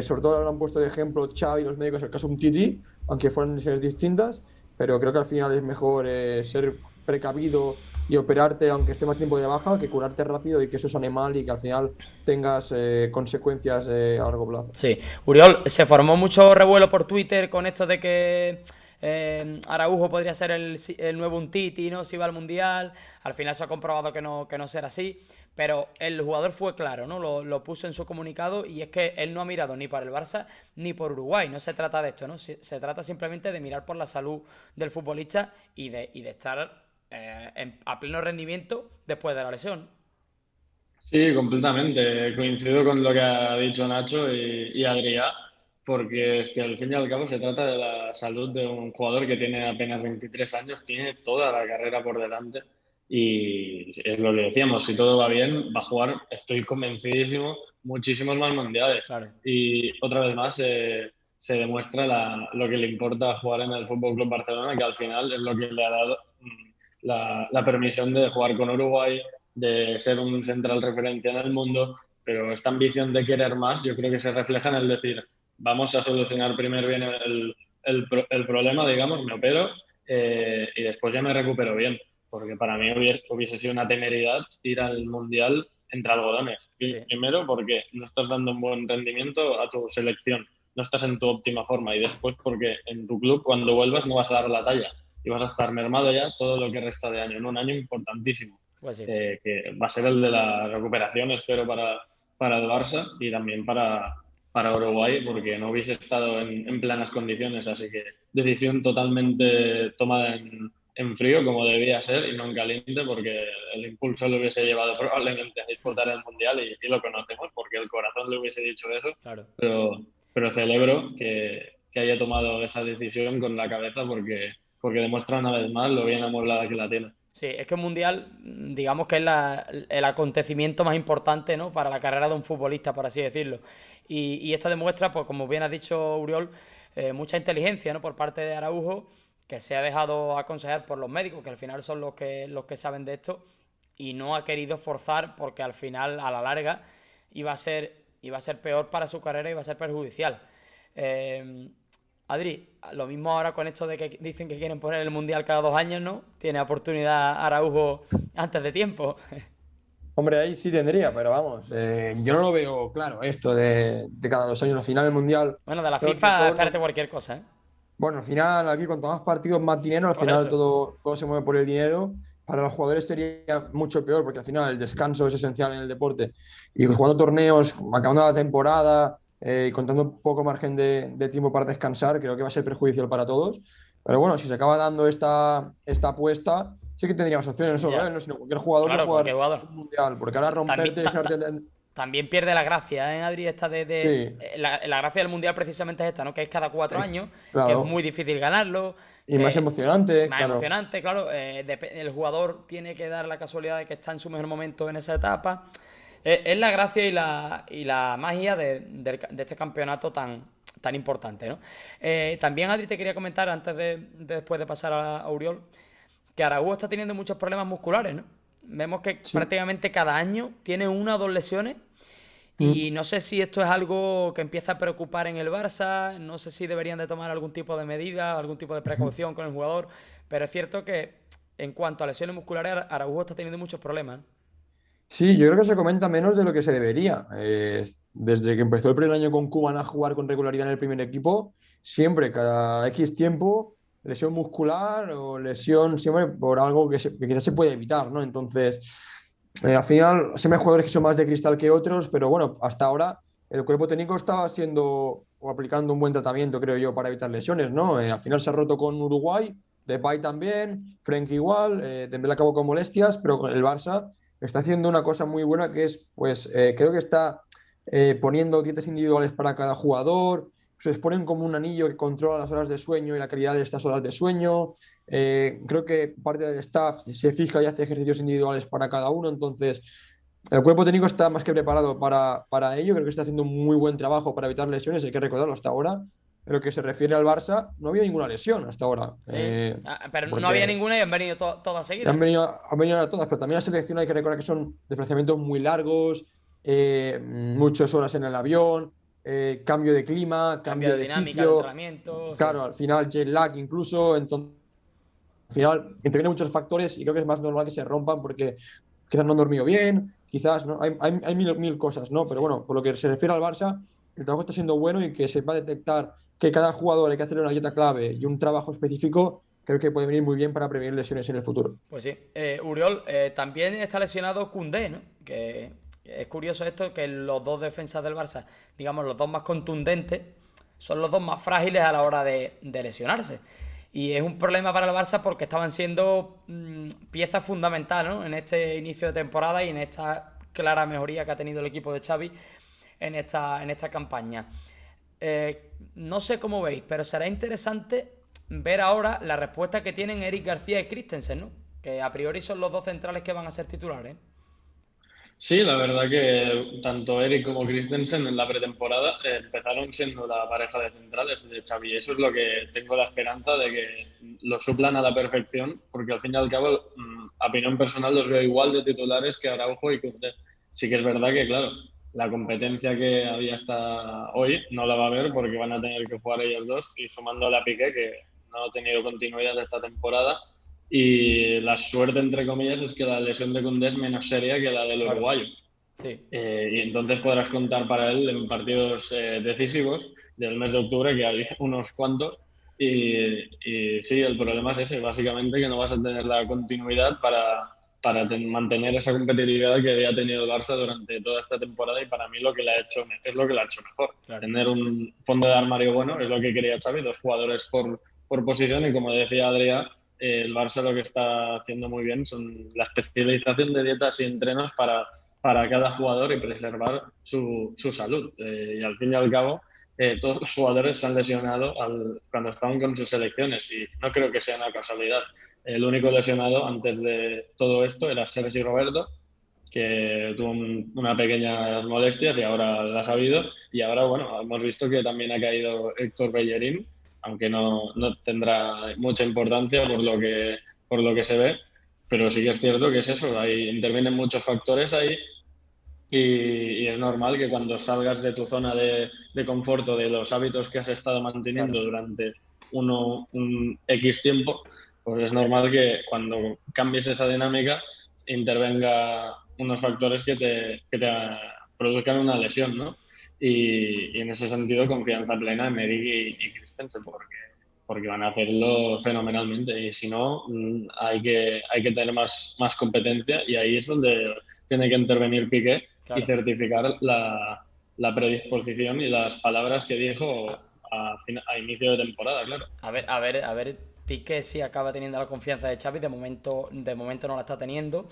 Sobre todo lo han puesto de ejemplo Xavi y los médicos, el caso Umtiti, aunque fueran lesiones distintas, pero creo que al final es mejor ser precavido y operarte aunque esté más tiempo de baja que curarte rápido y que eso sane mal y que al final tengas consecuencias a largo plazo. Sí. Uriol, se formó mucho revuelo por Twitter con esto de que Araujo podría ser el nuevo Umtiti, ¿no? Si va al Mundial. Al final se ha comprobado que no será así. Pero el jugador fue claro, ¿no? Lo puso en su comunicado y es que él no ha mirado ni para el Barça ni por Uruguay. No se trata de esto, ¿no? Se trata simplemente de mirar por la salud del futbolista y de estar a pleno rendimiento después de la lesión. Sí, completamente. Coincido con lo que ha dicho Nacho y Adrià, porque es que al fin y al cabo se trata de la salud de un jugador que tiene apenas 23 años, tiene toda la carrera por delante y es lo que decíamos, si todo va bien, va a jugar, estoy convencidísimo, muchísimos más mundiales. Claro. Y otra vez más se demuestra lo que le importa jugar en el Fútbol Club Barcelona, que al final es lo que le ha dado la permisión de jugar con Uruguay, de ser un central referencia en el mundo, pero esta ambición de querer más yo creo que se refleja en el decir, vamos a solucionar primero bien el problema, digamos, me opero y después ya me recupero bien, porque para mí hubiese sido una temeridad ir al Mundial entre algodones. Sí. Primero porque no estás dando un buen rendimiento a tu selección, no estás en tu óptima forma y después porque en tu club cuando vuelvas no vas a dar la talla y vas a estar mermado ya todo lo que resta de año, en un año importantísimo. Pues sí. Que va a ser el de la recuperación, espero, para el Barça y también para Uruguay, porque no hubiese estado en plenas condiciones. Así que decisión totalmente tomada en frío, como debía ser, y no en caliente, porque el impulso le hubiese llevado probablemente a disputar el Mundial y lo conocemos, porque el corazón le hubiese dicho eso. Claro. Pero celebro que haya tomado esa decisión con la cabeza porque demuestra una vez más lo bien amueblada que la tiene. Sí, es que el Mundial, digamos que es el acontecimiento más importante, ¿no? Para la carrera de un futbolista, por así decirlo. Y esto demuestra, pues como bien ha dicho Uriol, mucha inteligencia, ¿no? Por parte de Araujo, que se ha dejado aconsejar por los médicos, que al final son los que saben de esto, y no ha querido forzar porque al final, a la larga, iba a ser peor para su carrera y iba a ser perjudicial. Adri, lo mismo ahora con esto de que dicen que quieren poner el Mundial cada 2 años, ¿no? Tiene oportunidad Araujo antes de tiempo. Hombre, ahí sí tendría, pero vamos, yo no lo veo claro esto de cada 2 años, al final del Mundial. Bueno, de la Creo que FIFA, todo, espérate cualquier cosa, ¿eh? bueno, al final, aquí cuanto más partidos, más dinero, al Por final eso. todo se mueve por el dinero. Para los jugadores sería mucho peor, porque al final el descanso es esencial en el deporte. Y jugando torneos, acabando la temporada y contando un poco margen de tiempo para descansar, creo que va a ser perjudicial para todos. Pero bueno, si se acaba dando esta apuesta, sí que tendríamos opciones, no solo Ya. él, no, sino cualquier jugador de Claro, jugar cualquier jugador. un mundial. Porque ahora También, romperte ese arte de- también pierde la gracia, ¿eh, Adri? Esta Sí, la gracia del Mundial precisamente es esta, ¿no? Que es cada 4 años, que es claro. muy difícil ganarlo, Y más que emocionante, más claro. emocionante, claro. El jugador tiene que dar la casualidad de que está en su mejor momento en esa etapa. Es la gracia y la magia de este campeonato tan importante, ¿no? También, Adri, te quería comentar, después de pasar a Uriol, que Araújo está teniendo muchos problemas musculares, ¿no? Vemos que Sí. prácticamente cada año tiene 1 o 2 lesiones y Mm. no sé si esto es algo que empieza a preocupar en el Barça, no sé si deberían de tomar algún tipo de medida, algún tipo de precaución con el jugador, pero es cierto que en cuanto a lesiones musculares, Araújo está teniendo muchos problemas, ¿no? Sí, yo creo que se comenta menos de lo que se debería. Desde que empezó el primer año con Cuban a jugar con regularidad en el primer equipo, siempre, cada X tiempo, lesión muscular o lesión siempre por algo que quizás se puede evitar, ¿no? Entonces, al final, siempre hay jugadores que son más de cristal que otros, pero bueno, hasta ahora el cuerpo técnico estaba haciendo o aplicando un buen tratamiento, creo yo, para evitar lesiones, ¿no? Al final se ha roto con Uruguay, Depay también, Frenkie igual, Dembélé acabó con molestias, pero con el Barça está haciendo una cosa muy buena que es, pues, creo que está poniendo dietas individuales para cada jugador, se les ponen como un anillo que controla las horas de sueño y la calidad de estas horas de sueño. Creo que parte del staff se fija y hace ejercicios individuales para cada uno, entonces el cuerpo técnico está más que preparado para ello, creo que está haciendo un muy buen trabajo para evitar lesiones, hay que recordarlo hasta ahora. En lo que se refiere al Barça, no había ninguna lesión hasta ahora. Pero no había Porque ninguna y han venido todas y seguidas, ¿no? han venido a todas, pero también la selección hay que recordar que son desplazamientos muy largos, muchas horas en el avión, cambio de clima, Cambio cambio de de dinámica, de sitio, entrenamiento, sí. claro, al final jet lag incluso, entonces al final intervienen muchos factores y creo que es más normal que se rompan porque quizás no han dormido bien, quizás, ¿no? Hay mil cosas, ¿no? Pero Sí. bueno, por lo que se refiere al Barça, el trabajo está siendo bueno y que se va a detectar que cada jugador hay que hacerle una dieta clave y un trabajo específico, creo que puede venir muy bien para prevenir lesiones en el futuro. Pues sí. Uriol, también está lesionado Koundé, ¿no? Que es curioso esto, que los dos defensas del Barça, digamos, los dos más contundentes, son los dos más frágiles a la hora de lesionarse. Y es un problema para el Barça porque estaban siendo pieza fundamental, ¿no? En este inicio de temporada y en esta clara mejoría que ha tenido el equipo de Xavi en esta campaña. No sé cómo veis, pero será interesante ver ahora la respuesta que tienen Eric García y Christensen, ¿no? Que a priori son los dos centrales que van a ser titulares, ¿eh? Sí, la verdad que tanto Eric como Christensen en la pretemporada empezaron siendo la pareja de centrales de Xavi. Eso es lo que tengo la esperanza de que lo suplan a la perfección, porque al fin y al cabo, a opinión personal, los veo igual de titulares que Araujo y Koundé. Sí que es verdad que, claro, la competencia que había hasta hoy no la va a haber porque van a tener que jugar ellos dos y sumándole a Piqué, que no ha tenido continuidad esta temporada. Y la suerte, entre comillas, es que la lesión de Koundé es menos seria que la del Claro. uruguayo. Sí. Y entonces podrás contar para él en partidos decisivos del mes de octubre, que hay unos cuantos. Y sí, el problema es ese, básicamente, que no vas a tener la continuidad para mantener esa competitividad que había tenido el Barça durante toda esta temporada y para mí lo que le ha hecho, es lo que le ha hecho mejor. Claro. Tener un fondo de armario bueno es lo que quería Xavi, 2 jugadores por posición y como decía Adrián, el Barça lo que está haciendo muy bien son la especialización de dietas y entrenos para cada jugador y preservar su salud. Y al fin y al cabo, todos los jugadores se han lesionado cuando estaban con sus selecciones y no creo que sea una casualidad. El único lesionado antes de todo esto era Sergi Roberto, que tuvo una pequeña molestias y ahora la ha sabido. Y ahora, bueno, hemos visto que también ha caído Héctor Bellerín, aunque no tendrá mucha importancia por lo que se ve, pero sí que es cierto que es eso, intervienen muchos factores ahí y es normal que cuando salgas de tu zona de confort o de los hábitos que has estado manteniendo Claro. durante un X tiempo, pues es normal que cuando cambies esa dinámica intervenga unos factores que te produzcan una lesión, ¿no? Y en ese sentido, confianza plena en Eric y Christensen, porque van a hacerlo fenomenalmente. Y si no, hay que tener más competencia, y ahí es donde tiene que intervenir Piqué y Claro. certificar la predisposición y las palabras que dijo a inicio de temporada, claro. A ver, Piqué sí acaba teniendo la confianza de Xavi, de momento no la está teniendo.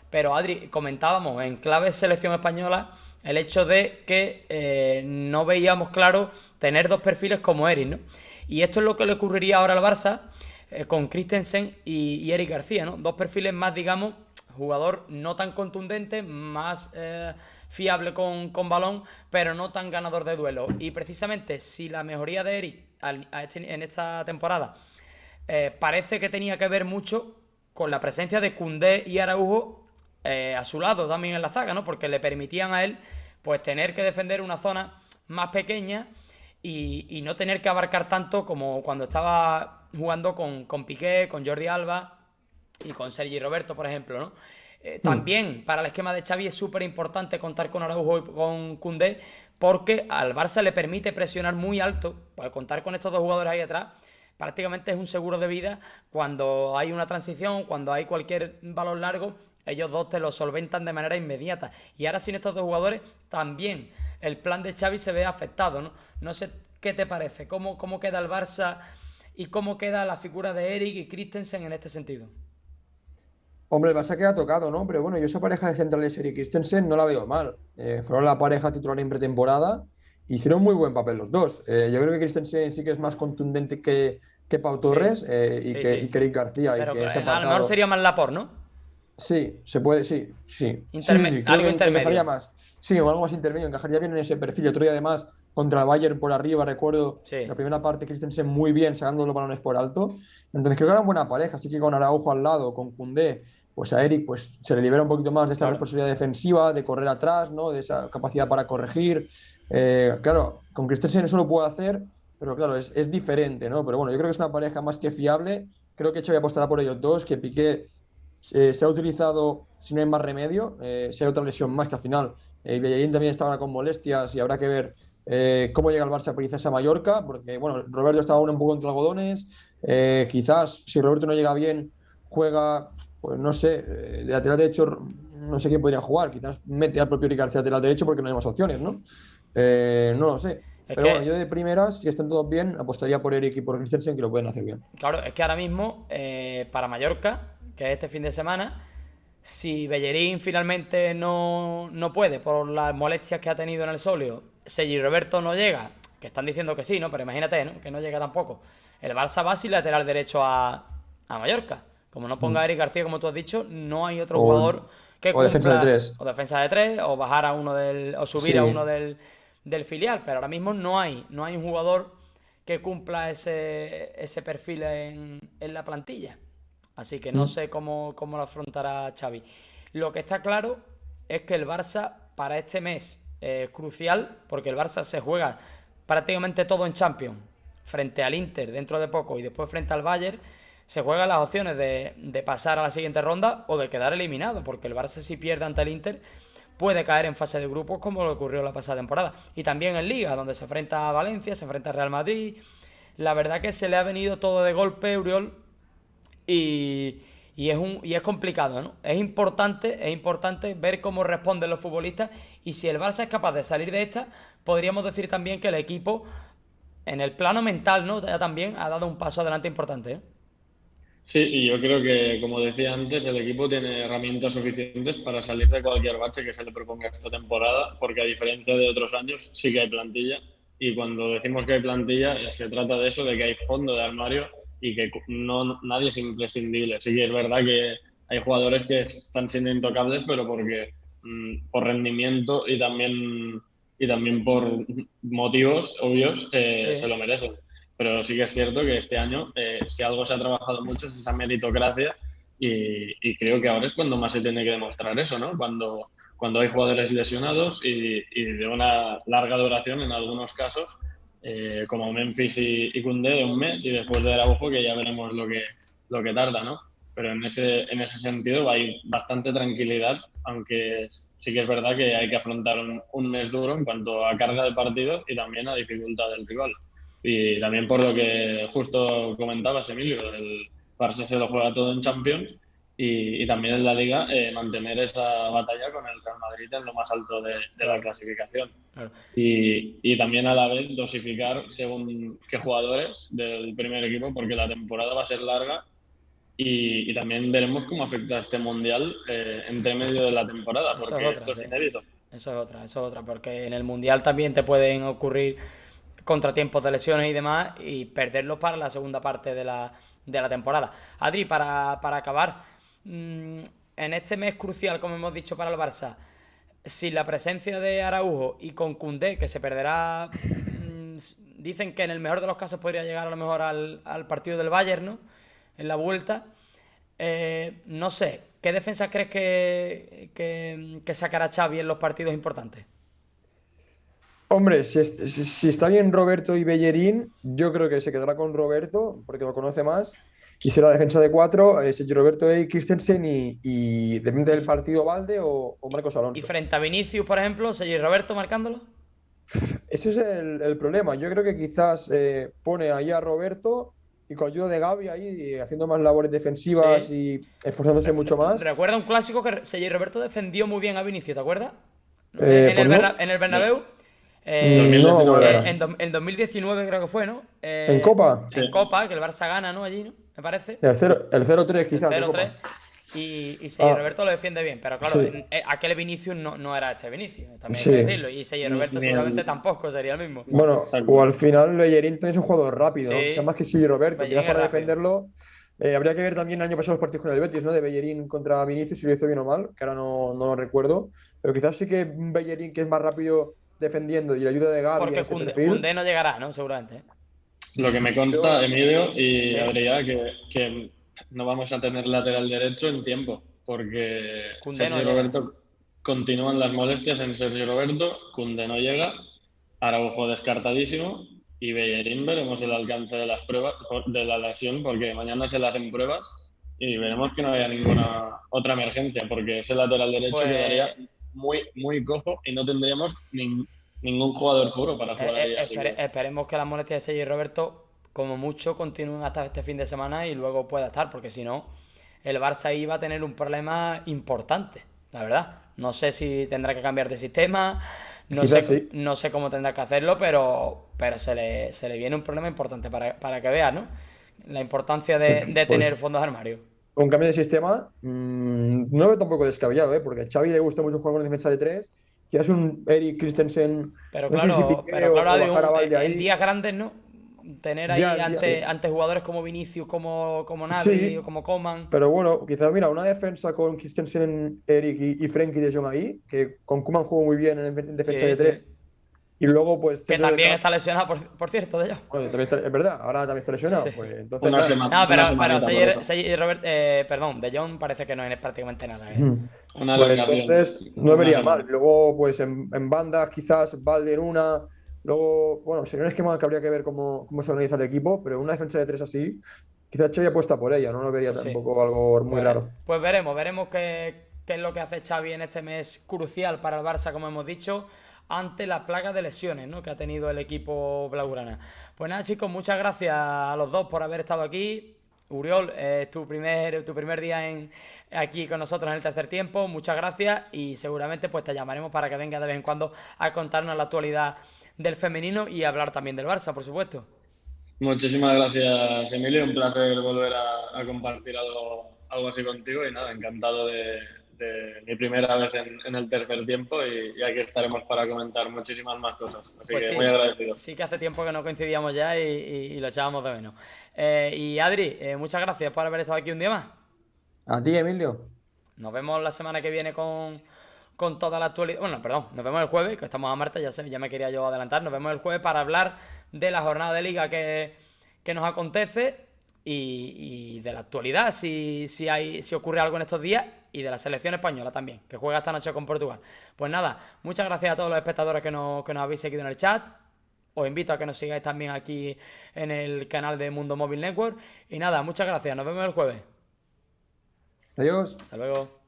Pero Adri, comentábamos en clave selección española el hecho de que no veíamos claro tener dos perfiles como Eric, ¿no? Y esto es lo que le ocurriría ahora al Barça con Christensen y Eric García, ¿no? Dos perfiles más, digamos, jugador no tan contundente, más fiable con balón, pero no tan ganador de duelo. Y precisamente si la mejoría de Eric en esta temporada parece que tenía que ver mucho con la presencia de Koundé y Araujo a su lado también en la zaga, ¿no? Porque le permitían a él pues tener que defender una zona más pequeña y no tener que abarcar tanto como cuando estaba jugando con Piqué, con Jordi Alba y con Sergi Roberto, por ejemplo, ¿no? También para el esquema de Xavi es súper importante contar con Araujo y con Koundé, porque al Barça le permite presionar muy alto. Al contar con estos dos jugadores ahí atrás, prácticamente es un seguro de vida cuando hay una transición, cuando hay cualquier balón largo. Ellos dos te lo solventan de manera inmediata. Y ahora sin estos dos jugadores también el plan de Xavi se ve afectado, ¿no? No sé qué te parece, cómo queda el Barça y cómo queda la figura de Eric y Christensen en este sentido. Hombre, el Barça queda tocado, ¿no? Pero bueno, yo esa pareja de centrales Eric Christensen no la veo mal. Fueron la pareja titular en pretemporada. Hicieron muy buen papel los dos. Yo creo que Christensen sí que es más contundente que Pau Sí, Torres sí, y sí. que Eric García. Y Pero que en ese a lo mejor apartado. sería más Laporte, ¿no? Sí, se puede, sí, sí. Sí. Creo Algo que encajaría intermedio. más. Sí, o algo más intermedio, encajaría bien en ese perfil. Otro día, además, contra el Bayern por arriba, recuerdo la Sí. primera parte, Christensen muy bien, sacando los balones por alto. Entonces creo que era una buena pareja. Así que con Araujo al lado, con Koundé, pues a Eric pues, se le libera un poquito más de esta Claro. responsabilidad defensiva, de correr atrás, ¿no? De esa capacidad para corregir. Claro, con Christensen eso lo puede hacer, pero claro, es diferente, ¿no? Pero bueno, yo creo que es una pareja más que fiable. Creo que Xavi apostará por ellos dos, que Piqué se ha utilizado si no hay más remedio, si hay otra lesión más que al final. Bellerín también estaba con molestias y habrá que ver cómo llega el Barça a Princesa Mallorca, porque bueno, Roberto estaba aún un poco entre algodones. Quizás si Roberto no llega bien, juega, pues no sé, de lateral derecho, no sé quién podría jugar. Quizás mete al propio Eric García lateral derecho porque no hay más opciones, ¿no? No lo sé. Es Pero bueno, que, yo de primeras, si están todos bien, apostaría por Eric y por Christensen, que lo pueden hacer bien. claro, es que ahora mismo, para Mallorca, que es este fin de semana, si Bellerín finalmente no puede por las molestias que ha tenido en el sóleo, Sergi Roberto no llega, que están diciendo que sí, ¿no? Pero imagínate, ¿no? Que no llega tampoco. El Barça va sin lateral derecho a Mallorca. Como no ponga a Mm. Eric García, como tú has dicho, no hay otro O, jugador que o defensa de cumpla, tres. o defensa de tres, o bajar a uno o subir a uno Sí. del filial. Pero ahora mismo no hay un jugador que cumpla ese perfil en la plantilla. Así que no Mm. sé cómo lo afrontará Xavi. Lo que está claro es que el Barça para este mes es crucial, porque el Barça se juega prácticamente todo en Champions, frente al Inter dentro de poco y después frente al Bayern. Se juegan las opciones de pasar a la siguiente ronda o de quedar eliminado, porque el Barça, si pierde ante el Inter, puede caer en fase de grupos como lo ocurrió la pasada temporada. Y también en Liga, donde se enfrenta a Valencia, se enfrenta a Real Madrid. La verdad que se le ha venido todo de golpe, Uriol, y es complicado, ¿no? Es importante ver cómo responden los futbolistas, y si el Barça es capaz de salir de esta, podríamos decir también que el equipo, en el plano mental, ¿no? Ya también ha dado un paso adelante importante, ¿eh? Sí, y yo creo que, como decía antes, el equipo tiene herramientas suficientes para salir de cualquier bache que se le proponga esta temporada, porque a diferencia de otros años, sí que hay plantilla. Y cuando decimos que hay plantilla, se trata de eso, de que hay fondo de armario y que nadie es imprescindible. Sí que es verdad que hay jugadores que están siendo intocables, pero porque por rendimiento y también por motivos obvios se Sí. lo merecen. Pero sí que es cierto que este año, si algo se ha trabajado mucho, es esa meritocracia, y creo que ahora es cuando más se tiene que demostrar eso, ¿no? cuando hay jugadores lesionados y de una larga duración en algunos casos, como Memphis y Koundé de un mes, y después de Araujo, que ya veremos lo que tarda, ¿no? Pero en ese sentido hay bastante tranquilidad, aunque sí que es verdad que hay que afrontar un mes duro en cuanto a carga de partidos y también a dificultad del rival. Y también por lo que justo comentabas, Emilio, el Barça se lo juega todo en Champions y también en la Liga mantener esa batalla con el Real Madrid en lo más alto de la clasificación. Claro. Y también a la vez dosificar según qué jugadores del primer equipo, porque la temporada va a ser larga y también veremos cómo afecta este Mundial entre medio de la temporada, Eso porque es otra, esto es sí. inédito. Eso es otra, porque en el Mundial también te pueden ocurrir contratiempos de lesiones y demás y perderlos para la segunda parte de la temporada. Adri, para acabar, en este mes crucial, como hemos dicho, para el Barça, sin la presencia de Araujo y con Koundé, que se perderá, dicen que en el mejor de los casos podría llegar a lo mejor al partido del Bayern, ¿no? En la vuelta. No sé, ¿qué defensa crees que sacará Xavi en los partidos importantes? Hombre, si está bien Roberto y Bellerín, yo creo que se quedará con Roberto, porque lo conoce más. Y será la defensa de cuatro, Sergio Roberto y Christensen y depende del partido Valde o Marcos Y Alonso. frente a Vinicius, por ejemplo, Sergi Roberto marcándolo. Ese es el problema. Yo creo que quizás pone ahí a Roberto y con ayuda de Gavi ahí haciendo más labores defensivas Sí. y esforzándose mucho más. Recuerda un clásico que Sergi Roberto defendió muy bien a Vinicius, ¿te acuerdas? Pues no. En el Bernabéu. No me acuerdo ahora. En 2019 creo que fue, ¿no? ¿En Copa? En Copa, que el Barça gana, ¿no? Allí, ¿no? Me parece. El 0-3 El quizás de 0-3. Copa. Y Sergi Roberto lo defiende bien, pero claro, Sí. aquel Vinicius no era este Vinicius, también hay Sí. que decirlo. Y Sergi Roberto Ni seguramente el- tampoco sería el mismo. Bueno, Exacto. o al final Bellerín también es un jugador rápido, ¿no? Sí. Quizás más que sí Roberto. Bellerín Quizás para es rápido. defenderlo. Habría que ver también el año pasado los partidos con el Betis, ¿no? De Bellerín contra Vinicius, si lo hizo bien o mal, que ahora no lo recuerdo. Pero quizás sí que un Bellerín que es más rápido defendiendo y la ayuda de Gavi en Porque ese perfil. Koundé no llegará, ¿no? Seguramente. Lo que me consta, Emilio y Sí. Adrià, que no vamos a tener lateral derecho en tiempo, porque Koundé no Sergio llega. Roberto continúan las molestias en Sergio Roberto, Koundé no llega, Araujo descartadísimo y Bellerín veremos el alcance de las pruebas de la lesión, porque mañana se le hacen pruebas y veremos que no haya ninguna otra emergencia, porque ese lateral derecho Pues- quedaría muy cojo y no tendríamos ningún jugador puro para jugar ahí. Así que- Esperemos que las molestias de Sergi Roberto, como mucho, continúen hasta este fin de semana y luego pueda estar, porque si no, el Barça ahí va a tener un problema importante, la verdad. No sé si tendrá que cambiar de sistema, Quizás sí. no sé cómo tendrá que hacerlo, pero se le viene un problema importante para que veas, ¿no? La importancia de Pues- tener fondos de armario. Con cambio de sistema, no lo veo tampoco descabellado, ¿eh? Porque a Xavi le gusta mucho jugar con defensa de tres. Quizás un Eric Christensen, Pero no sé si claro, Piqué o Adri, bajar a Valde en ahí. días grandes, ¿no? Tener ahí Ya, sí. ante jugadores como Vinicius, como Navi Sí. o como Coman. Pero bueno, quizás, mira, una defensa con Christensen, Eric y Frenkie de Jong ahí, que con Koeman jugó muy bien en defensa Sí, de sí. tres. Y luego, pues. Que centro también de- está lesionado, por cierto, de ellos. Bueno, también es verdad, ahora también está lesionado. Sí. Pues entonces. Una nada. semana. No, pero Una semanita por eso. Sergi Robert, perdón, De Jong parece que no es prácticamente nada. Una Pues alineación. entonces no Una vería semana. mal. Luego, pues en bandas, quizás Valde en una. Luego, bueno, sería un esquema que habría que ver cómo se organiza el equipo, pero una defensa de tres así, quizás Xavi apuesta por ella, no lo vería Pues sí. tampoco algo muy raro. Pues veremos qué es lo que hace Xavi en este mes crucial para el Barça, como hemos dicho, ante la plaga de lesiones, ¿no?, que ha tenido el equipo blaugrana. Pues nada, chicos, muchas gracias a los dos por haber estado aquí. Uriol, tu primer día aquí con nosotros en el tercer tiempo, muchas gracias y seguramente pues te llamaremos para que vengas de vez en cuando a contarnos la actualidad del femenino y hablar también del Barça, por supuesto. Muchísimas gracias, Emilio. Un placer volver a compartir algo así contigo y nada, encantado de mi primera vez en el tercer tiempo y aquí estaremos para comentar muchísimas más cosas. Así Pues que sí, muy agradecido. sí que hace tiempo que no coincidíamos ya y lo echábamos de menos. Y Adri, muchas gracias por haber estado aquí un día más. A ti, Emilio. Nos vemos la semana que viene con toda la actualidad. Bueno, perdón, nos vemos el jueves, que estamos a martes, ya me quería yo adelantar. Nos vemos el jueves para hablar de la jornada de liga que nos acontece y de la actualidad, si ocurre algo en estos días y de la selección española también, que juega esta noche con Portugal. Pues nada, muchas gracias a todos los espectadores que nos habéis seguido en el chat. Os invito a que nos sigáis también aquí en el canal de Mundo Móvil Network. Y nada, muchas gracias, nos vemos el jueves. Adiós. Hasta luego.